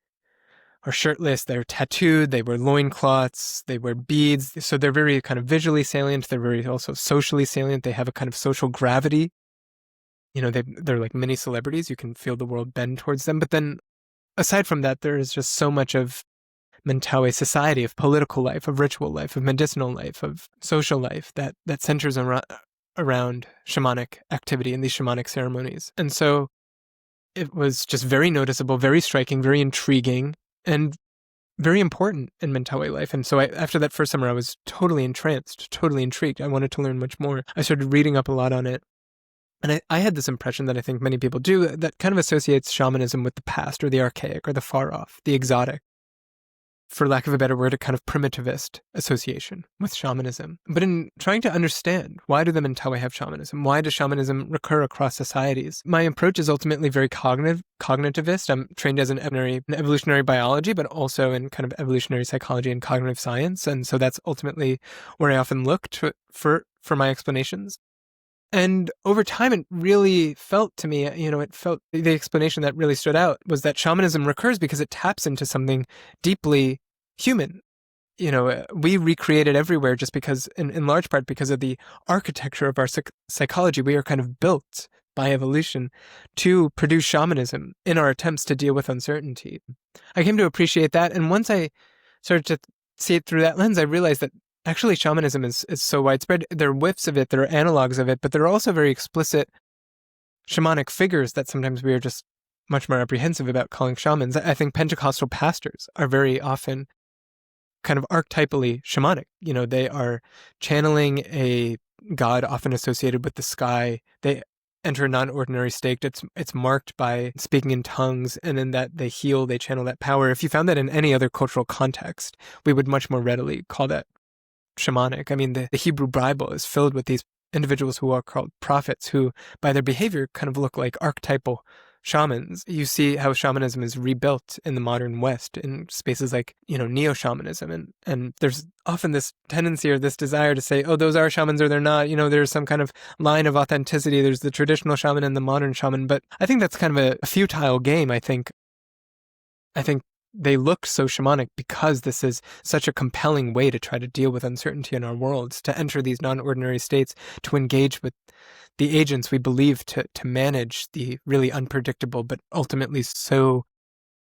are shirtless, they're tattooed, they wear loincloths, they wear beads. So they're very kind of visually salient. They're very also socially salient. They have a kind of social gravity. They're like mini celebrities. You can feel the world bend towards them. But then aside from that, there is just so much of Mentawai society, of political life, of ritual life, of medicinal life, of social life that centers around shamanic activity and these shamanic ceremonies. And so it was just very noticeable, very striking, very intriguing, and very important in Mentawai life. And so after that first summer, I was totally entranced, totally intrigued. I wanted to learn much more. I started reading up a lot on it. And I had this impression that I think many people do that kind of associates shamanism with the past or the archaic or the far off, the exotic. For lack of a better word, a kind of primitivist association with shamanism. But in trying to understand, why do the Mentawai have shamanism? Why does shamanism recur across societies? My approach is ultimately very cognitivist. I'm trained as an evolutionary biology, but also in kind of evolutionary psychology and cognitive science. And so that's ultimately where I often look for my explanations. And over time, it really felt to me, the explanation that really stood out was that shamanism recurs because it taps into something deeply human. We recreate it everywhere just because, in large part, because of the architecture of our psychology. We are kind of built by evolution to produce shamanism in our attempts to deal with uncertainty. I came to appreciate that. And once I started to see it through that lens, I realized that actually, shamanism is so widespread. There are whiffs of it, there are analogs of it, but there are also very explicit shamanic figures that sometimes we are just much more apprehensive about calling shamans. I think Pentecostal pastors are very often kind of archetypally shamanic. They are channeling a god often associated with the sky. They enter a non-ordinary state. It's marked by speaking in tongues, and in that they heal, they channel that power. If you found that in any other cultural context, we would much more readily call that shamanic. I mean, the Hebrew Bible is filled with these individuals who are called prophets, who by their behavior kind of look like archetypal shamans. You see how shamanism is rebuilt in the modern West in spaces like, neo-shamanism. And there's often this tendency or this desire to say, oh, those are shamans or they're not. There's some kind of line of authenticity. There's the traditional shaman and the modern shaman. But I think that's kind of a futile game. I think they look so shamanic because this is such a compelling way to try to deal with uncertainty in our worlds, to enter these non-ordinary states, to engage with the agents we believe to manage the really unpredictable but ultimately so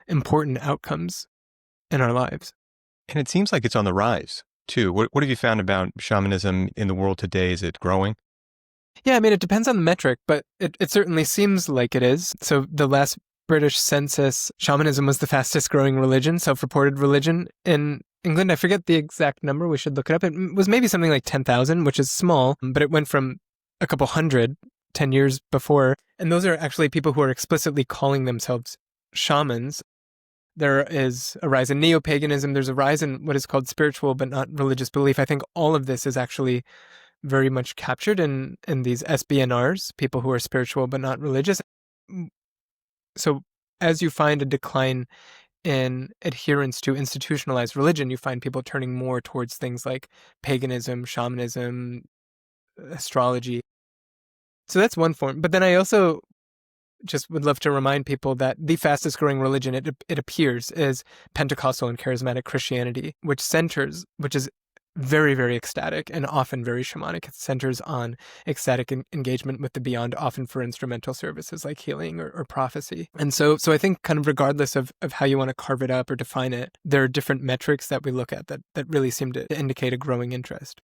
important outcomes in our lives. And it seems like it's on the rise, too. What have you found about shamanism in the world today? Is it growing? Yeah, I mean, it depends on the metric, but it certainly seems like it is. So the last British census, shamanism was the fastest growing religion, self-reported religion in England. I forget the exact number. We should look it up. It was maybe something like 10,000, which is small, but it went from a couple hundred 10 years before. And those are actually people who are explicitly calling themselves shamans. There is a rise in neo-paganism. There's a rise in what is called spiritual but not religious belief. I think all of this is actually very much captured in these SBNRs, people who are spiritual but not religious. So as you find a decline in adherence to institutionalized religion, you find people turning more towards things like paganism, shamanism, astrology. So that's one form. But then I also just would love to remind people that the fastest growing religion, it appears, is Pentecostal and charismatic Christianity, which is very, very ecstatic and often very shamanic. It centers on ecstatic engagement with the beyond, often for instrumental services like healing or prophecy. And so I think kind of regardless of how you want to carve it up or define it, there are different metrics that we look at that really seem to indicate a growing interest.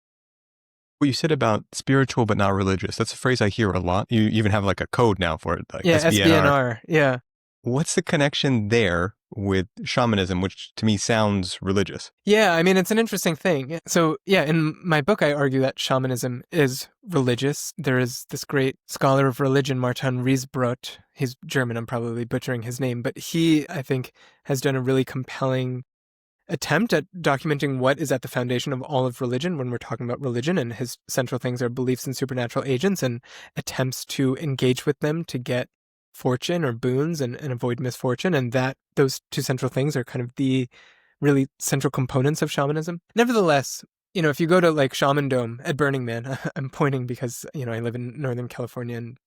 What you said about spiritual but not religious, that's a phrase I hear a lot. You even have like a code now for it, like SBNR. Yeah. What's the connection there with shamanism, which to me sounds religious? Yeah, I mean, it's an interesting thing. So, yeah, in my book, I argue that shamanism is religious. There is this great scholar of religion, Martin Riesbrot. He's German, I'm probably butchering his name, but he, I think, has done a really compelling attempt at documenting what is at the foundation of all of religion when we're talking about religion, and his central things are beliefs in supernatural agents and attempts to engage with them to get fortune or boons and avoid misfortune, and that those two central things are kind of the really central components of shamanism. Nevertheless, if you go to like Shaman Dome at Burning Man, I'm pointing because I live in Northern California, and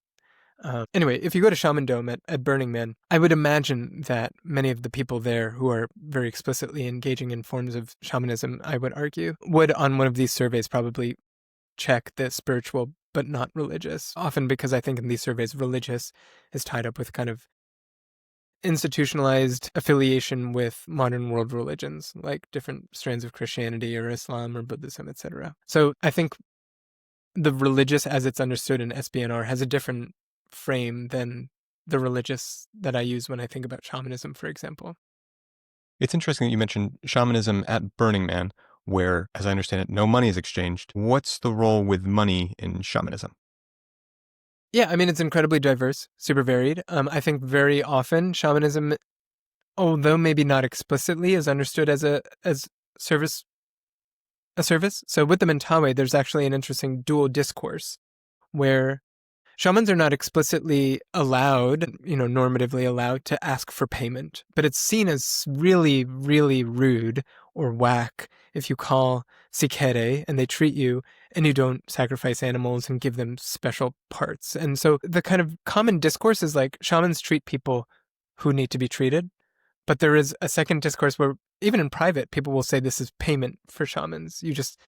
anyway, if you go to Shaman Dome at Burning Man, I would imagine that many of the people there who are very explicitly engaging in forms of shamanism, I would argue, would on one of these surveys probably check the spiritual but not religious, often because I think in these surveys, religious is tied up with kind of institutionalized affiliation with modern world religions, like different strands of Christianity or Islam or Buddhism, etc. So I think the religious as it's understood in SBNR has a different frame than the religious that I use when I think about shamanism, for example. It's interesting that you mentioned shamanism at Burning Man, where, as I understand it, no money is exchanged. What's the role with money in shamanism? Yeah, I mean, it's incredibly diverse, super varied. I think very often shamanism, although maybe not explicitly, is understood as a service. So with the Mentawe, there's actually an interesting dual discourse where shamans are not explicitly allowed, normatively allowed to ask for payment, but it's seen as really, really rude or whack if you call sikere and they treat you and you don't sacrifice animals and give them special parts. And so the kind of common discourse is like shamans treat people who need to be treated, but there is a second discourse where even in private, people will say this is payment for shamans. You just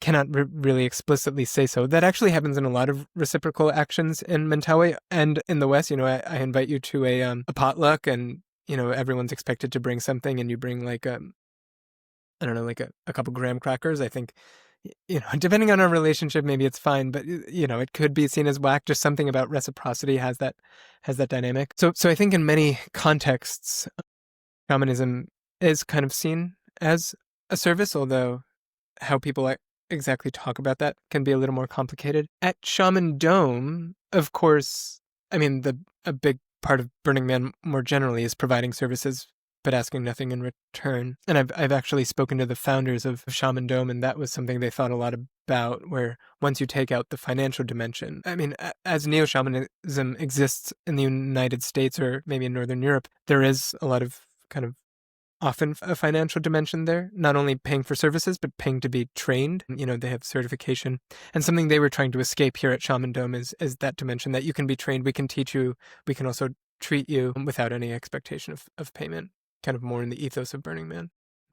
cannot really explicitly say so. That actually happens in a lot of reciprocal actions in Mentawe and in the West. I invite you to a potluck, and everyone's expected to bring something, and you bring like I don't know, like a couple graham crackers. I think depending on our relationship, maybe it's fine, but it could be seen as whack. Just something about reciprocity has that dynamic. So I think in many contexts, shamanism is kind of seen as a service, although how people exactly talk about that can be a little more complicated. At Shaman Dome, of course, I mean, a big part of Burning Man more generally is providing services but asking nothing in return. And I've actually spoken to the founders of Shaman Dome, and that was something they thought a lot about, where once you take out the financial dimension, I mean, as neo-shamanism exists in the United States or maybe in Northern Europe, there is a lot of kind of often a financial dimension there, not only paying for services, but paying to be trained. You know, they have certification. And something they were trying to escape here at Shaman Dome is that dimension that you can be trained, we can teach you, we can also treat you without any expectation of payment, kind of more in the ethos of Burning Man.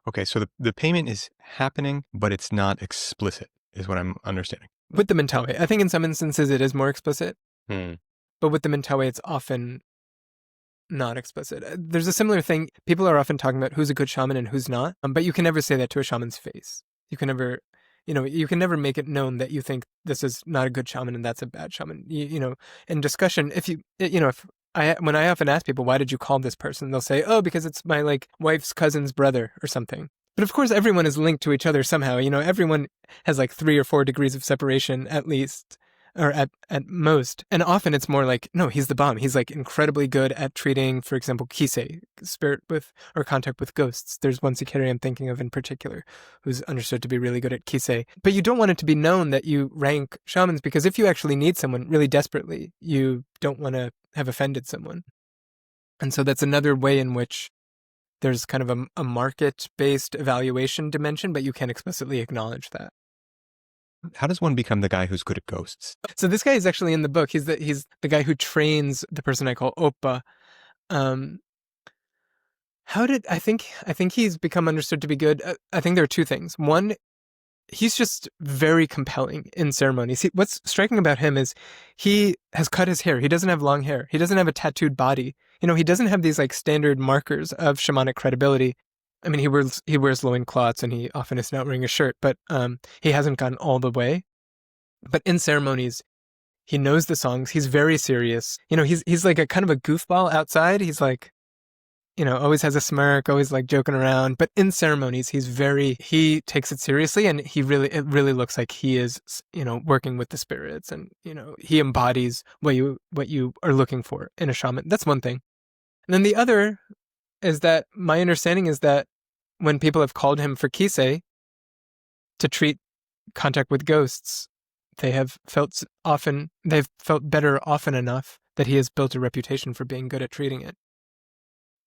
Okay, so the payment is happening, but it's not explicit, is what I'm understanding. With the Mentawe, I think in some instances it is more explicit, but with the Mentawe, it's often not explicit. There's a similar thing. People are often talking about who's a good shaman and who's not, but you can never say that to a shaman's face. You can never, you can never make it known that you think this is not a good shaman and that's a bad shaman. In discussion, when I often ask people, why did you call this person? They'll say, oh, because it's my wife's cousin's brother or something. But of course, everyone is linked to each other somehow. Everyone has 3 or 4 degrees of separation at least. Or at most. And often it's more no, he's the bomb. He's incredibly good at treating, for example, kisei, spirit with, or contact with ghosts. There's one Sikiri I'm thinking of in particular, who's understood to be really good at kisei. But you don't want it to be known that you rank shamans, because if you actually need someone really desperately, you don't want to have offended someone. And so that's another way in which there's kind of a market-based evaluation dimension, but you can't explicitly acknowledge that. How does one become the guy who's good at ghosts? So this guy is actually in the book. He's the guy who trains the person I call Oppa. I think he's become understood to be good. I think there are 2 things. One, he's just very compelling in ceremonies. What's striking about him is he has cut his hair. He doesn't have long hair. He doesn't have a tattooed body. He doesn't have these standard markers of shamanic credibility. I mean, he wears loincloths and he often is not wearing a shirt, but he hasn't gone all the way. But in ceremonies, he knows the songs. He's very serious. He's like a kind of a goofball outside. He's always has a smirk, always joking around. But in ceremonies, he takes it seriously, and it really looks like he is, working with the spirits, and he embodies what you are looking for in a shaman. That's one thing. And then the other is that my understanding is that when people have called him for kisei to treat contact with ghosts, they've felt better often enough that he has built a reputation for being good at treating it.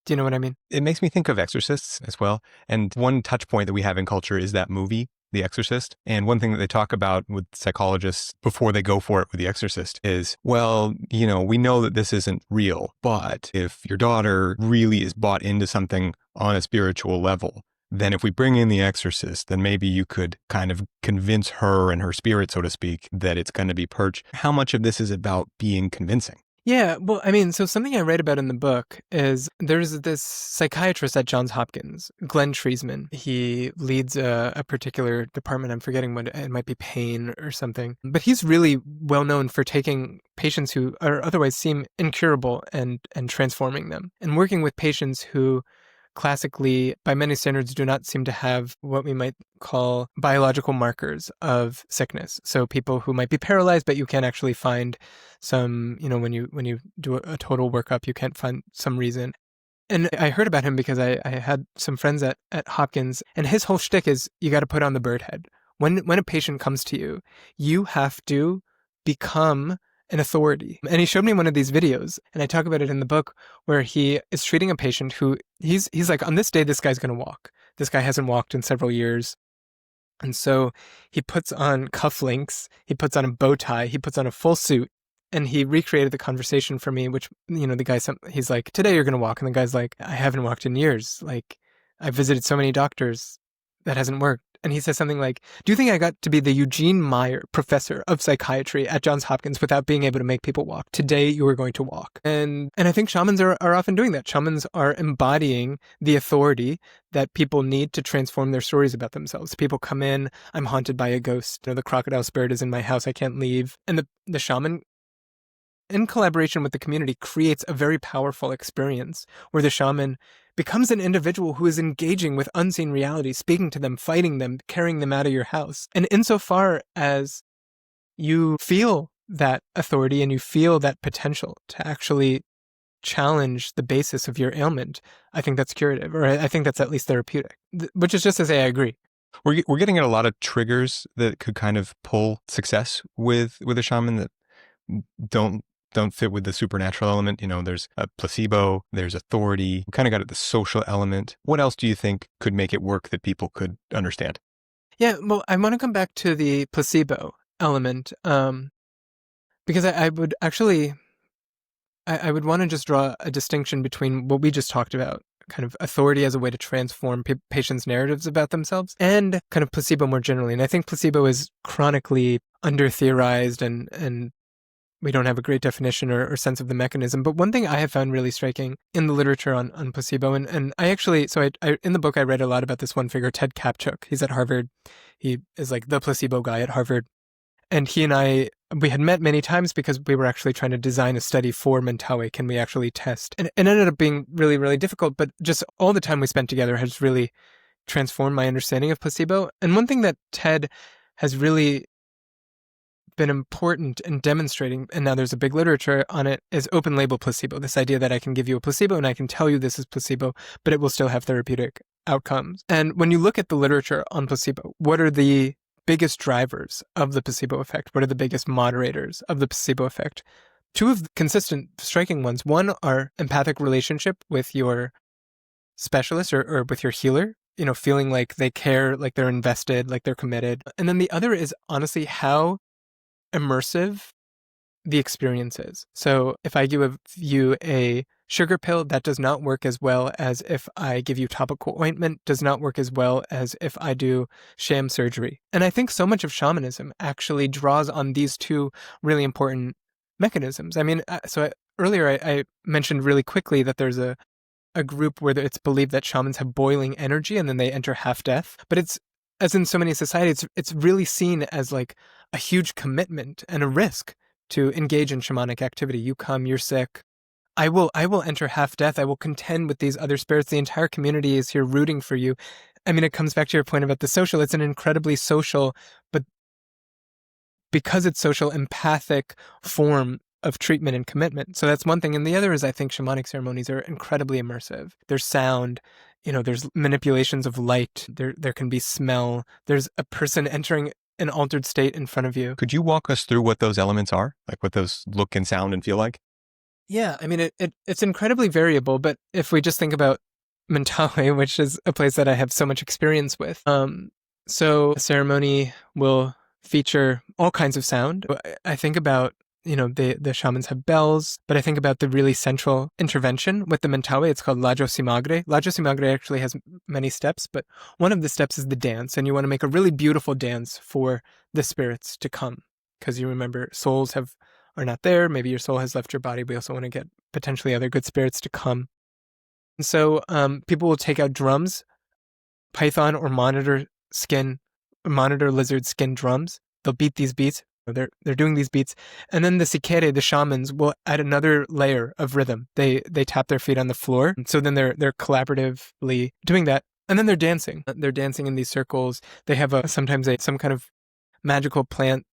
Do you know what I mean? It makes me think of exorcists as well. And one touch point that we have in culture is that movie, The Exorcist. And one thing that they talk about with psychologists before they go for it with The Exorcist is, well, we know that this isn't real, but if your daughter really is bought into something on a spiritual level, then if we bring in The Exorcist, then maybe you could kind of convince her and her spirit, so to speak, that it's going to be purged. How much of this is about being convincing? Yeah, well, I mean, so something I write about in the book is there's this psychiatrist at Johns Hopkins, Glenn Treisman. He leads a particular department. I'm forgetting what it might be, pain or something. But he's really well known for taking patients who are otherwise seem incurable and transforming them, and working with patients who classically, by many standards, do not seem to have what we might call biological markers of sickness. So people who might be paralyzed, but you can't actually find some, when you do a total workup, you can't find some reason. And I heard about him because I had some friends at Hopkins, and his whole shtick is you got to put on the bird head. When a patient comes to you, you have to become an authority. And he showed me one of these videos, and I talk about it in the book, where he is treating a patient who he's like, on this day, this guy's going to walk. This guy hasn't walked in several years. And so he puts on cufflinks, he puts on a bow tie, he puts on a full suit, and he recreated the conversation for me, which, the guy, he's like, today you're going to walk. And the guy's like, I haven't walked in years. I've visited so many doctors. That hasn't worked. And he says something like, do you think I got to be the Eugene Meyer professor of psychiatry at Johns Hopkins without being able to make people walk? Today you are going to walk. And I think shamans are often doing that. Shamans are embodying the authority that people need to transform their stories about themselves. People come in, I'm haunted by a ghost. The crocodile spirit is in my house, I can't leave. And the shaman, in collaboration with the community, creates a very powerful experience where the shaman becomes an individual who is engaging with unseen reality, speaking to them, fighting them, carrying them out of your house. And insofar as you feel that authority and you feel that potential to actually challenge the basis of your ailment, I think that's curative, or I think that's at least therapeutic, which is just to say I agree. We're getting at a lot of triggers that could kind of pull success with a shaman that don't fit with the supernatural element. You know, there's a placebo, there's authority. We kind of got at the social element. What else do you think could make it work that people could understand? Yeah, well, I want to come back to the placebo element, because I would actually, I would want to just draw a distinction between what we just talked about, kind of authority as a way to transform patients' narratives about themselves, and kind of placebo more generally. And I think placebo is chronically under-theorized, and we don't have a great definition or sense of the mechanism. But one thing I have found really striking in the literature on placebo, and I actually, so I in the book I read a lot about this one figure, Ted Kapchuk. He's at Harvard. He is like the placebo guy at Harvard. And he and I, we had met many times because we were actually trying to design a study for Mentawai. Can we actually test? And it ended up being really, really difficult, but just all the time we spent together has really transformed my understanding of placebo. And one thing that Ted has really been important in demonstrating, and now there's a big literature on it, is open label placebo. This idea that I can give you a placebo and I can tell you this is placebo, but it will still have therapeutic outcomes. And when you look at the literature on placebo, what are the biggest drivers of the placebo effect? What are the biggest moderators of the placebo effect? Two of the consistent, striking ones. One are empathic relationship with your specialist or with your healer, you know, feeling like they care, like they're invested, like they're committed. And then the other is honestly how immersive the experience is. So if I give you a sugar pill, that does not work as well as if I give you topical ointment, does not work as well as if I do sham surgery. And I think so much of shamanism actually draws on these two really important mechanisms. I mean, earlier I mentioned really quickly that there's a group where it's believed that shamans have boiling energy and then they enter half death. But it's, as in so many societies, it's really seen as like a huge commitment and a risk to engage in shamanic activity. You come, you're sick. I will enter half death. I will contend with these other spirits. The entire community is here rooting for you. I mean, it comes back to your point about the social. It's an incredibly social, but because it's social, empathic form of treatment and commitment. So that's one thing. And the other is I think shamanic ceremonies are incredibly immersive. There's sound, you know, there's manipulations of light. There can be smell. There's a person entering an altered state in front of you. Could you walk us through what those elements are? Like what those look and sound and feel like? Yeah, I mean, it's incredibly variable, but if we just think about Mentawai, which is a place that I have so much experience with, so a ceremony will feature all kinds of sound. I think about, you know, the shamans have bells, but I think about the really central intervention with the Mentawai. It's called Lajo Simagre. Lajo Simagre actually has many steps, but one of the steps is the dance, and you want to make a really beautiful dance for the spirits to come, because you remember souls are not there. Maybe your soul has left your body. We also want to get potentially other good spirits to come. And so people will take out drums, python or monitor lizard skin drums. They'll beat these beats. They're doing these beats. And then the sikere, the shamans, will add another layer of rhythm. They tap their feet on the floor. So then they're collaboratively doing that. And then they're dancing. They're dancing in these circles. They have sometimes some kind of magical plant,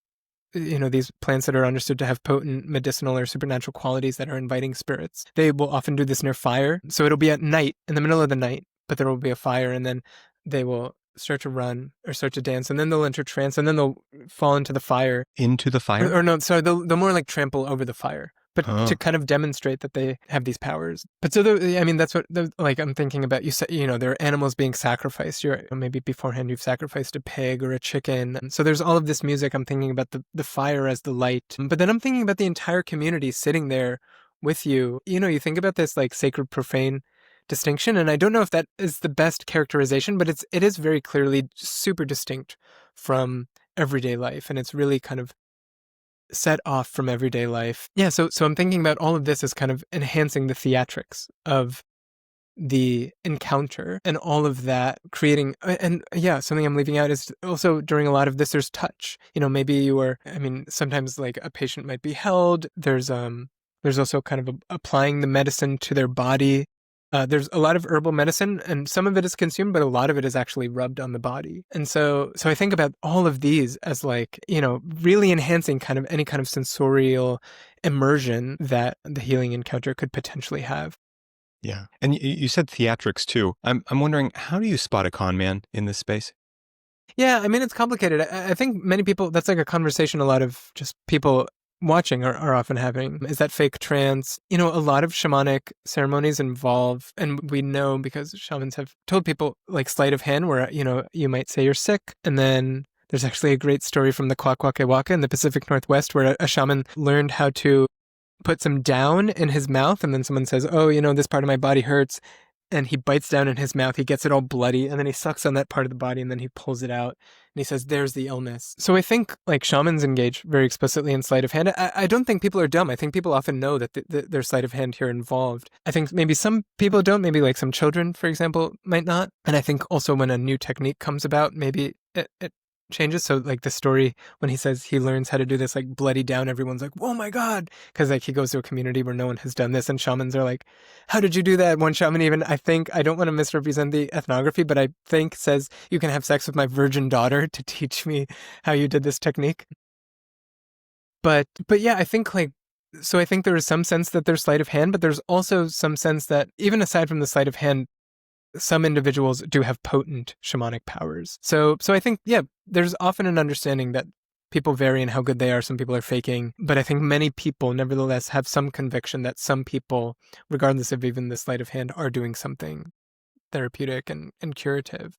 you know, these plants that are understood to have potent medicinal or supernatural qualities that are inviting spirits. They will often do this near fire. So it'll be at night, in the middle of the night, but there will be a fire, and then they will start to run or start to dance, and then they'll enter trance, and then they'll fall into the fire. Into the fire? Or no, sorry, they'll more like trample over the fire, but to kind of demonstrate that they have these powers. But so, I mean, that's what, like, I'm thinking about. You said, you know, there are animals being sacrificed. Maybe beforehand you've sacrificed a pig or a chicken. And so there's all of this music. I'm thinking about the fire as the light. But then I'm thinking about the entire community sitting there with you. You know, you think about this like sacred profane distinction, and I don't know if that is the best characterization, but it is very clearly super distinct from everyday life, and it's really kind of set off from everyday life. Yeah, so I'm thinking about all of this as kind of enhancing the theatrics of the encounter and all of that, creating, and yeah, something I'm leaving out is also during a lot of this, there's touch. You know, maybe sometimes like a patient might be held. There's also kind of applying the medicine to their body. There's a lot of herbal medicine, and some of it is consumed, but a lot of it is actually rubbed on the body. And so I think about all of these as like, really enhancing kind of any kind of sensorial immersion that the healing encounter could potentially have. Yeah. And you said theatrics too. I'm wondering, how do you spot a con man in this space? Yeah, I mean, it's complicated. I think many people, that's like a conversation a lot of just people watching are often having. Is that fake trance? A lot of shamanic ceremonies involve, and we know because shamans have told people, like sleight of hand, where, you might say you're sick, and then there's actually a great story from the Kwakwaka'wakw in the Pacific Northwest where a shaman learned how to put some down in his mouth, and then someone says, oh, this part of my body hurts, and he bites down in his mouth, he gets it all bloody, and then he sucks on that part of the body, and then he pulls it out, and he says, there's the illness. So I think, like, shamans engage very explicitly in sleight of hand. I don't think people are dumb. I think people often know that there's sleight of hand here involved. I think maybe some people don't, maybe like some children, for example, might not. And I think also when a new technique comes about, maybe it changes. So like the story when he says he learns how to do this like bloody down, everyone's like, oh my God, because like he goes to a community where no one has done this, and shamans are like, how did you do that? One shaman even, I don't want to misrepresent the ethnography, but I think says, you can have sex with my virgin daughter to teach me how you did this technique. But yeah, I think like, so I think there is some sense that there's sleight of hand, but there's also some sense that even aside from the sleight of hand, some individuals do have potent shamanic powers. So I think, yeah, there's often an understanding that people vary in how good they are. Some people are faking, but I think many people nevertheless have some conviction that some people, regardless of even the sleight of hand, are doing something therapeutic and curative.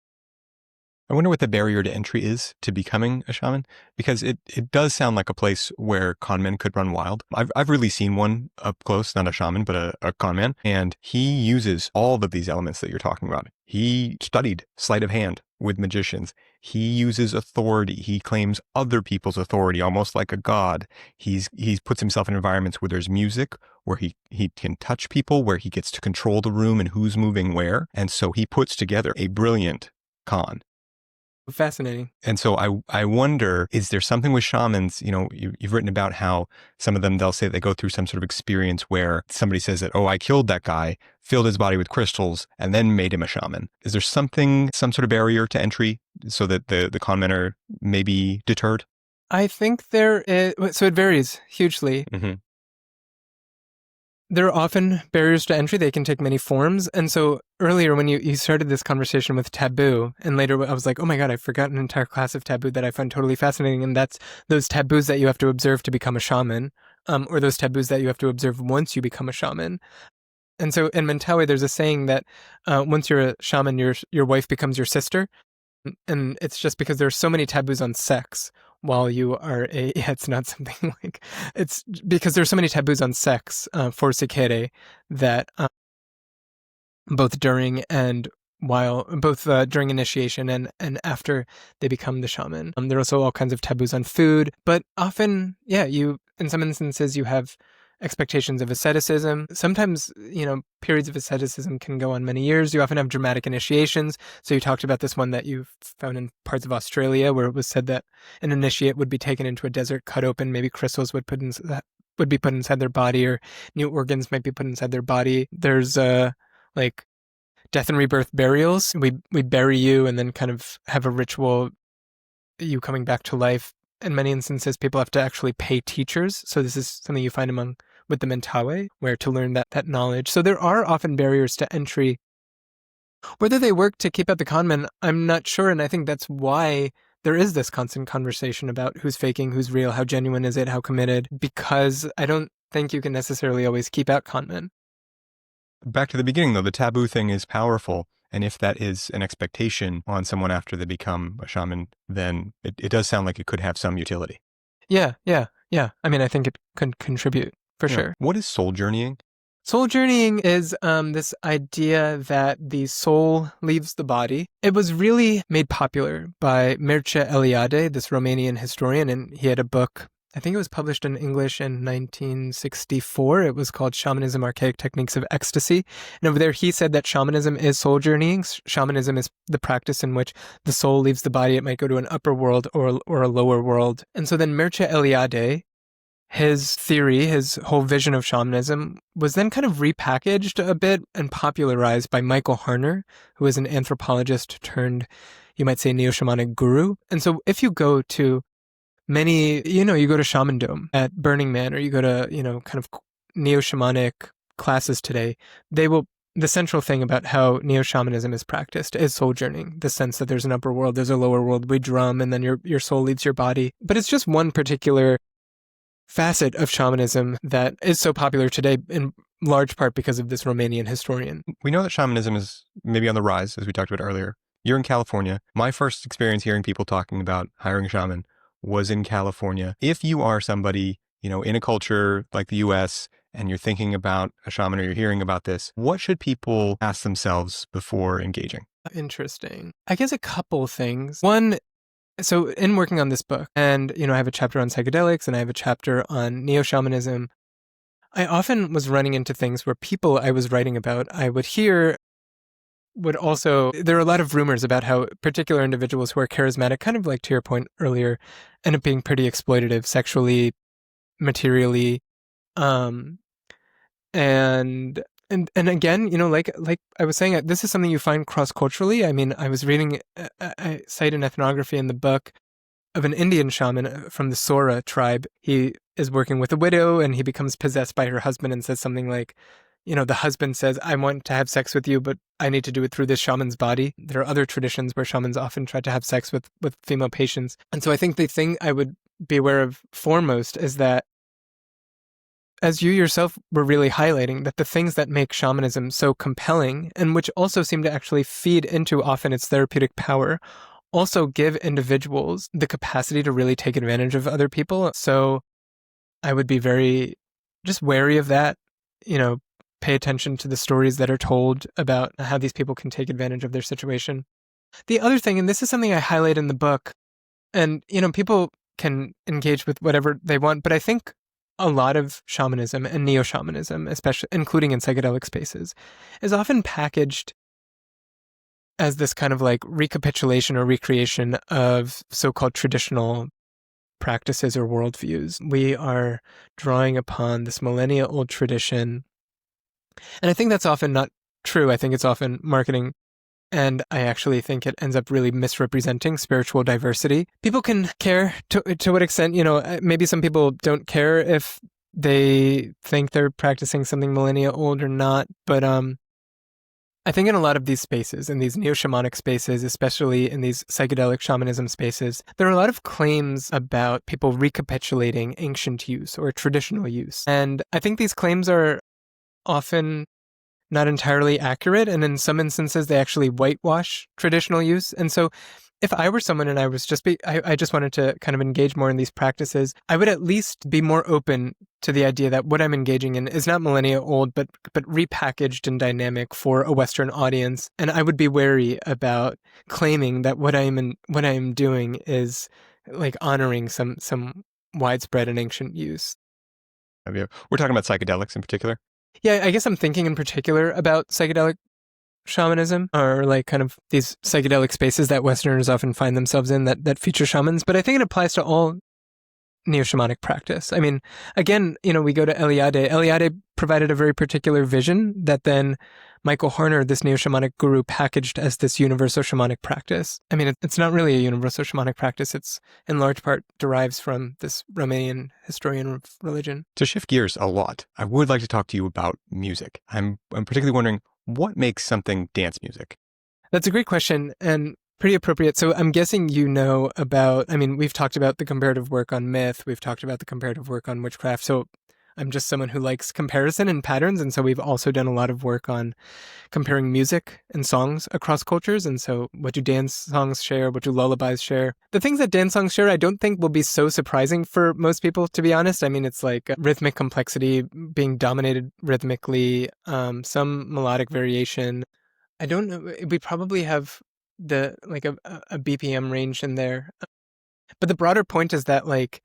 I wonder what the barrier to entry is to becoming a shaman, because it does sound like a place where con men could run wild. I've really seen one up close, not a shaman, but a con man, and he uses all of these elements that you're talking about. He studied sleight of hand with magicians. He uses authority. He claims other people's authority, almost like a god. He's puts himself in environments where there's music, where he can touch people, where he gets to control the room and who's moving where. And so he puts together a brilliant con. Fascinating. And so I wonder, is there something with shamans, you've written about how some of them, they'll say they go through some sort of experience where somebody says that, oh, I killed that guy, filled his body with crystals, and then made him a shaman. Is there some sort of barrier to entry so that the con men are maybe deterred? I think there is, so it varies hugely. Mm-hmm. There are often barriers to entry. They can take many forms. And so earlier when you started this conversation with taboo, and later I was like, oh my God, I forgot an entire class of taboo that I find totally fascinating. And that's those taboos that you have to observe to become a shaman, or those taboos that you have to observe once you become a shaman. And so in Mentawai, there's a saying that once you're a shaman, your wife becomes your sister. And it's just because there's so many taboos on sex while you are it's not something like, it's because there's so many taboos on sex for Sikere that both during and both during initiation and after they become the shaman. There are also all kinds of taboos on food, but often, yeah, in some instances you have expectations of asceticism. Sometimes, periods of asceticism can go on many years. You often have dramatic initiations. So you talked about this one that you found in parts of Australia where it was said that an initiate would be taken into a desert, cut open, maybe crystals would be put inside their body, or new organs might be put inside their body. There's like death and rebirth burials. We bury you and then kind of have a ritual, you coming back to life. In many instances, people have to actually pay teachers. So this is something you find with the Mentawai, where to learn that knowledge. So there are often barriers to entry. Whether they work to keep out the conmen, I'm not sure. And I think that's why there is this constant conversation about who's faking, who's real, how genuine is it, how committed, because I don't think you can necessarily always keep out conmen. Back to the beginning, though, the taboo thing is powerful. And if that is an expectation on someone after they become a shaman, then it does sound like it could have some utility. Yeah. I mean, I think it could contribute for sure. What is soul journeying? Soul journeying is this idea that the soul leaves the body. It was really made popular by Mircea Eliade, this Romanian historian, and he had a book, I think it was published in English in 1964. It was called Shamanism, Archaic Techniques of Ecstasy. And over there, he said that shamanism is soul journeying. Shamanism is the practice in which the soul leaves the body. It might go to an upper world or a lower world. And so then Mircea Eliade his theory, his whole vision of shamanism, was then kind of repackaged a bit and popularized by Michael Harner, who is an anthropologist turned, you might say, neo-shamanic guru. And so if you go to many, you go to Shaman Dome at Burning Man, or you go to, kind of neo-shamanic classes today, the central thing about how neo-shamanism is practiced is soul journeying, the sense that there's an upper world, there's a lower world, we drum, and then your soul leaves your body. But it's just one particular facet of shamanism that is so popular today, in large part because of this Romanian historian. We know that shamanism is maybe on the rise, as we talked about earlier. You're in California. My first experience hearing people talking about hiring a shaman was in California. If you are somebody, in a culture like the US, and you're thinking about a shaman or you're hearing about this, what should people ask themselves before engaging? Interesting. I guess a couple things. One, so in working on this book, and, I have a chapter on psychedelics and I have a chapter on neo-shamanism, I often was running into things where people I was writing about, I would hear there are a lot of rumors about how particular individuals who are charismatic, kind of like to your point earlier, end up being pretty exploitative sexually, materially, and again, like I was saying, this is something you find cross-culturally. I mean, I was reading, I cite an ethnography in the book of an Indian shaman from the Sora tribe. He is working with a widow and he becomes possessed by her husband and says something like, the husband says, I want to have sex with you, but I need to do it through this shaman's body. There are other traditions where shamans often try to have sex with female patients. And so I think the thing I would be aware of foremost is that, as you yourself were really highlighting, that the things that make shamanism so compelling, and which also seem to actually feed into often its therapeutic power, also give individuals the capacity to really take advantage of other people. So I would be very just wary of that, pay attention to the stories that are told about how these people can take advantage of their situation. The other thing, and this is something I highlight in the book, and, people can engage with whatever they want, but I think a lot of shamanism and neo-shamanism, especially including in psychedelic spaces, is often packaged as this kind of like recapitulation or recreation of so-called traditional practices or worldviews. We are drawing upon this millennia-old tradition. And I think that's often not true. I think it's often marketing. And I actually think it ends up really misrepresenting spiritual diversity. People can care to what extent, maybe some people don't care if they think they're practicing something millennia old or not. But I think in a lot of these spaces, in these neo-shamanic spaces, especially in these psychedelic shamanism spaces, there are a lot of claims about people recapitulating ancient use or traditional use. And I think these claims are often not entirely accurate, and in some instances they actually whitewash traditional use. And so if I were someone and I was I just wanted to kind of engage more in these practices, I would at least be more open to the idea that what I'm engaging in is not millennia old, but repackaged and dynamic for a Western audience. And I would be wary about claiming that what I'm doing is like honoring some widespread and ancient use. We're talking about psychedelics in particular. Yeah, I guess I'm thinking in particular about psychedelic shamanism, or like kind of these psychedelic spaces that Westerners often find themselves in that feature shamans. But I think it applies to all neo-shamanic practice. I mean, again, we go to Eliade. Eliade provided a very particular vision that then Michael Harner, this neo-shamanic guru, packaged as this universal shamanic practice. I mean, it's not really a universal shamanic practice. It's in large part derives from this Romanian historian of religion. To shift gears a lot, I would like to talk to you about music. I'm particularly wondering, what makes something dance music? That's a great question and pretty appropriate. So I'm guessing we've talked about the comparative work on myth. We've talked about the comparative work on witchcraft. So I'm just someone who likes comparison and patterns. And so we've also done a lot of work on comparing music and songs across cultures. And so what do dance songs share? What do lullabies share? The things that dance songs share, I don't think will be so surprising for most people, to be honest. I mean, it's like rhythmic complexity, being dominated rhythmically, some melodic variation. I don't know. We probably have a BPM range in there. But the broader point is that like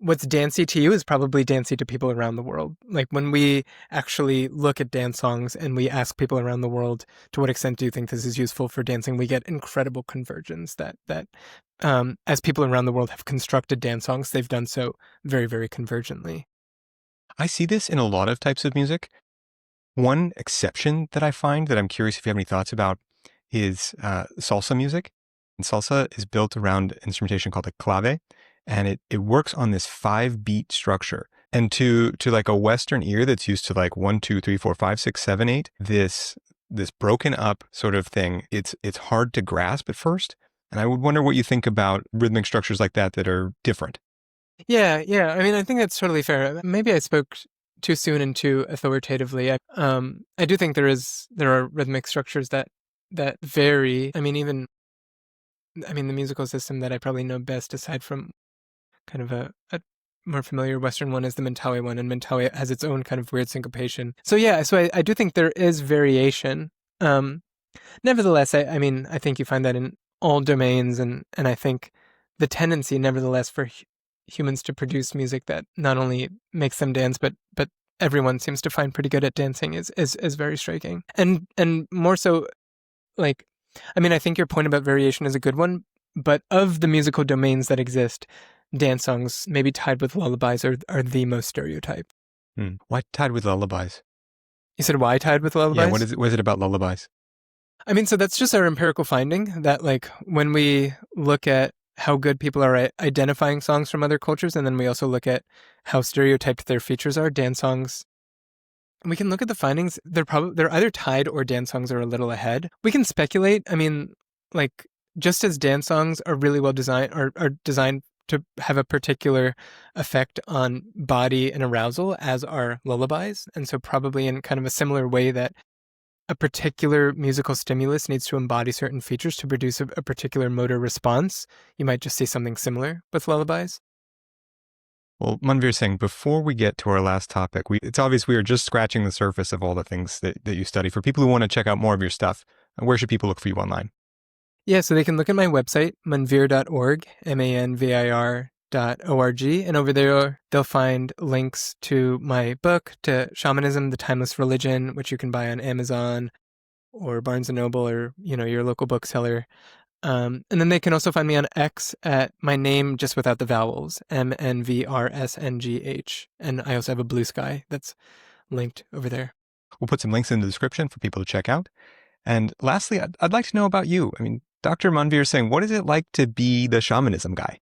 what's dancey to you is probably dancey to people around the world. Like when we actually look at dance songs and we ask people around the world, to what extent do you think this is useful for dancing? We get incredible convergence that as people around the world have constructed dance songs, they've done so very, very convergently. I see this in a lot of types of music. One exception that I find that I'm curious if you have any thoughts about is salsa music. And salsa is built around instrumentation called a clave, and it works on this 5-beat structure. And to like a Western ear that's used to like 1, 2, 3, 4, 5, 6, 7, 8, this broken up sort of thing, it's hard to grasp at first. And I would wonder what you think about rhythmic structures like that are different. Yeah. I mean, I think that's totally fair. Maybe I spoke too soon and too authoritatively. I do think there are rhythmic structures that vary. I mean, the musical system that I probably know best, aside from kind of a more familiar Western one, is the Mentawai one, and Mentawai has its own kind of weird syncopation. So yeah, I do think there is variation. Nevertheless, I mean, I think you find that in all domains, and I think the tendency, nevertheless, for humans to produce music that not only makes them dance, but everyone seems to find pretty good at dancing is very striking. And more so, like, I mean, I think your point about variation is a good one, but of the musical domains that exist, dance songs, maybe tied with lullabies, are the most stereotyped. Why tied with lullabies? You said why tied with lullabies? Yeah, what is it about lullabies? I mean, so that's just our empirical finding that, like, when we look at how good people are at identifying songs from other cultures, and then we also look at how stereotyped their features are, dance songs, we can look at the findings. They're either tied or dance songs are a little ahead. We can speculate. I mean, like, just as dance songs are really well designed, are designed to have a particular effect on body and arousal, as are lullabies. And so probably in kind of a similar way that a particular musical stimulus needs to embody certain features to produce a particular motor response, you might just see something similar with lullabies. Well, Manvir Singh, before we get to our last topic, it's obvious we are just scratching the surface of all the things that you study. For people who want to check out more of your stuff, where should people look for you online? Yeah, so they can look at my website, manvir.org, manvir.org, and over there they'll find links to my book, to Shamanism, the Timeless Religion, which you can buy on Amazon or Barnes & Noble or, your local bookseller. And then they can also find me on X at my name just without the vowels, MNVRSNGH. And I also have a Blue Sky that's linked over there. We'll put some links in the description for people to check out. And lastly, I'd like to know about you. I mean, Dr. Manvir Singh, what is it like to be the shamanism guy?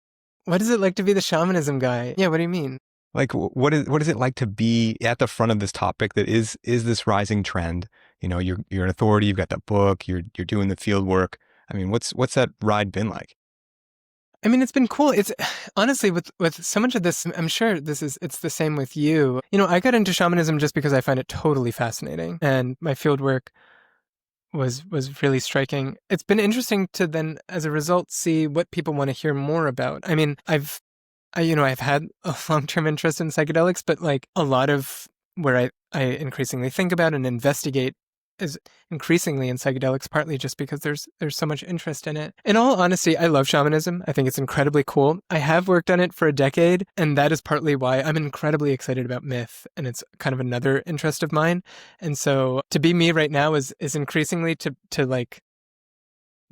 What is it like to be the shamanism guy? Yeah, what do you mean? Like, what is it like to be at the front of this topic that is this rising trend? You're an authority, you've got that book, you're doing the field work. I mean, what's that ride been like? I mean, it's been cool. It's honestly with so much of this, I'm sure it's the same with you. I got into shamanism just because I find it totally fascinating, and my field work was really striking. It's been interesting to then, as a result, see what people want to hear more about. I mean, I've had a long-term interest in psychedelics, but like a lot of where I increasingly think about and investigate is increasingly in psychedelics, partly just because there's so much interest in it. In all honesty, I love shamanism. I think it's incredibly cool. I have worked on it for a decade, and that is partly why I'm incredibly excited about myth, and it's kind of another interest of mine. And so to be me right now is increasingly to like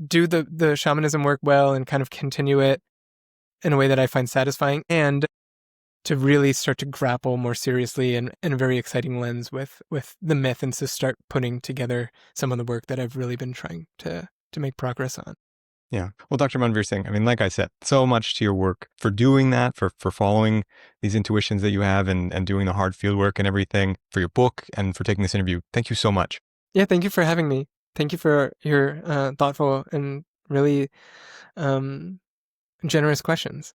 do the shamanism work well and kind of continue it in a way that I find satisfying, and to really start to grapple more seriously and in a very exciting lens with the myth, and to start putting together some of the work that I've really been trying to make progress on. Yeah. Well, Dr. Manvir Singh, I mean, like I said, so much to your work for doing that, for following these intuitions that you have and doing the hard field work and everything, for your book and for taking this interview. Thank you so much. Yeah, thank you for having me. Thank you for your thoughtful and really generous questions.